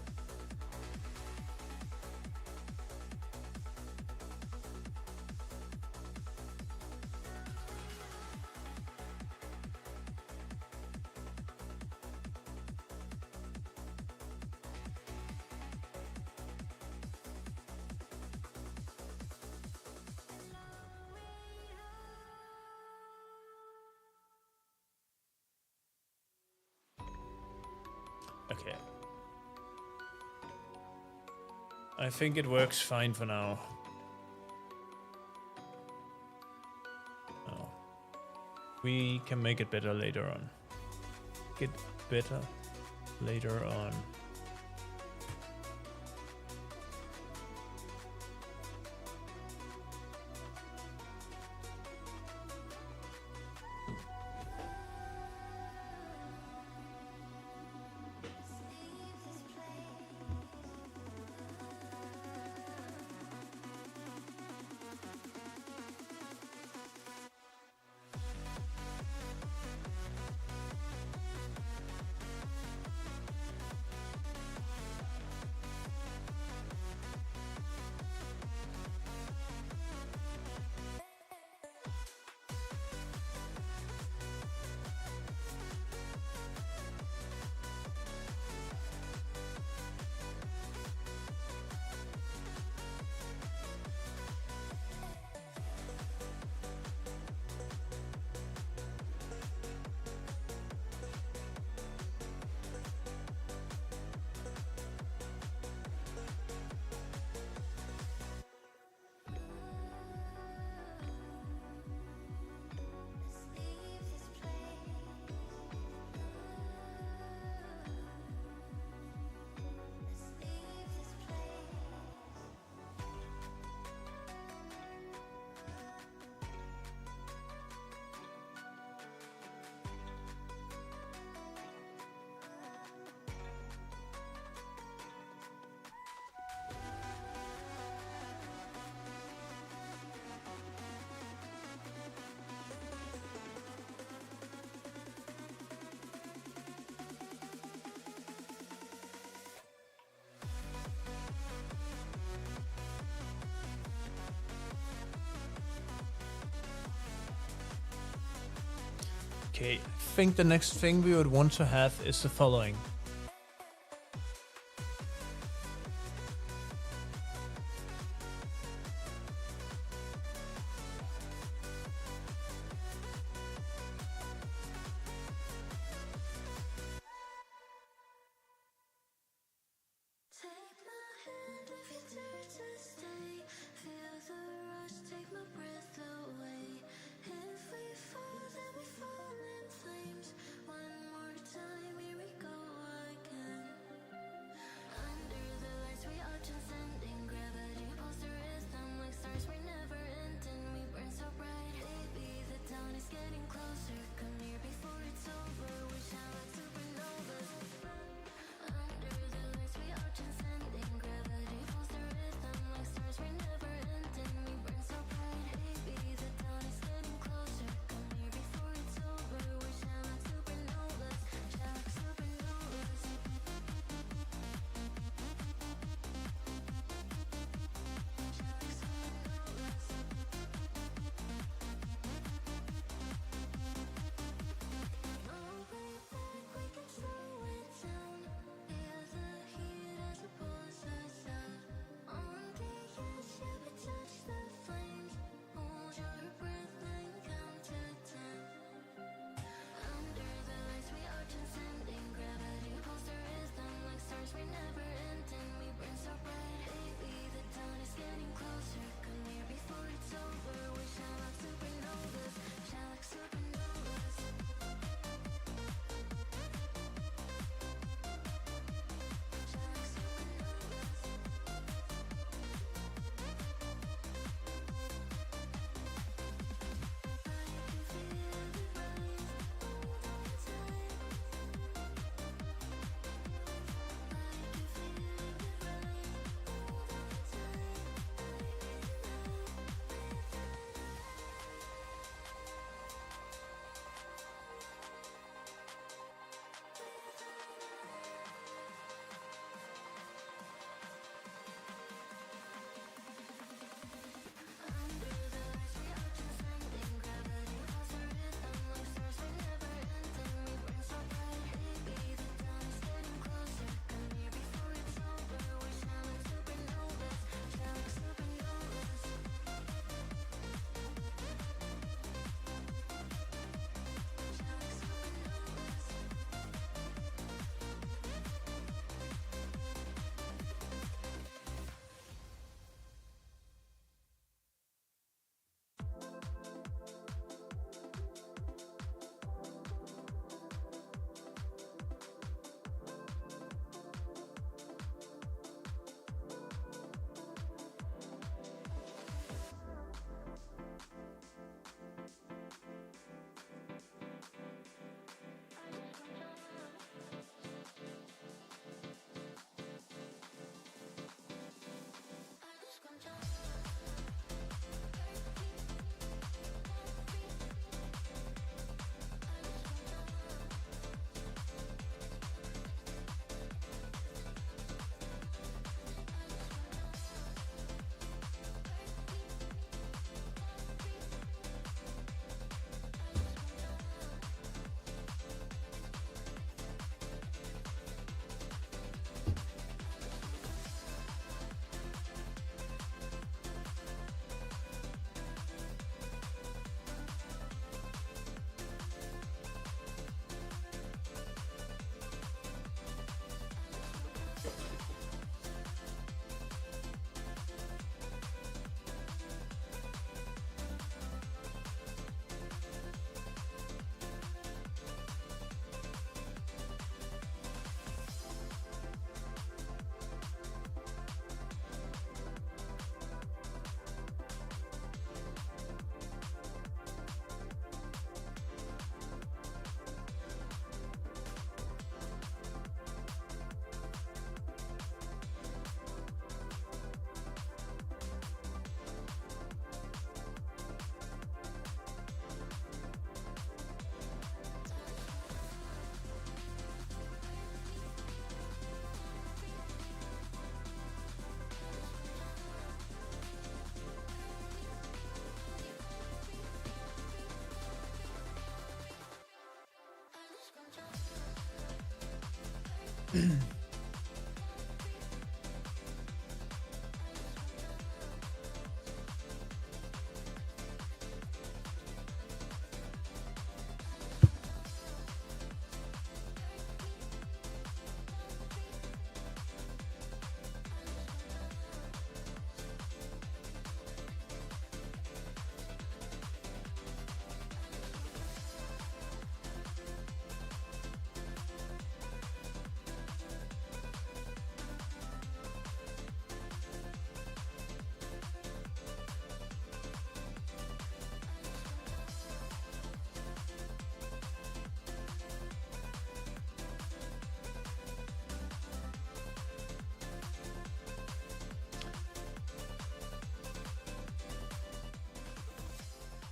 Okay. I think it works fine for now. Oh. We can make it better later on. Get better later on. Okay, I think the next thing we would want to have is the following.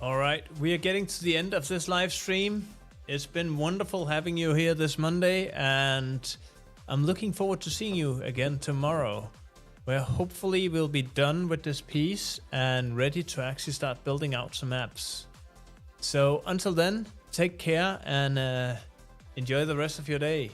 All right, we are getting to the end of this live stream. It's been wonderful having you here this Monday, and I'm looking forward to seeing you again tomorrow, where hopefully we'll be done with this piece and ready to actually start building out some apps. So until then, take care and enjoy the rest of your day.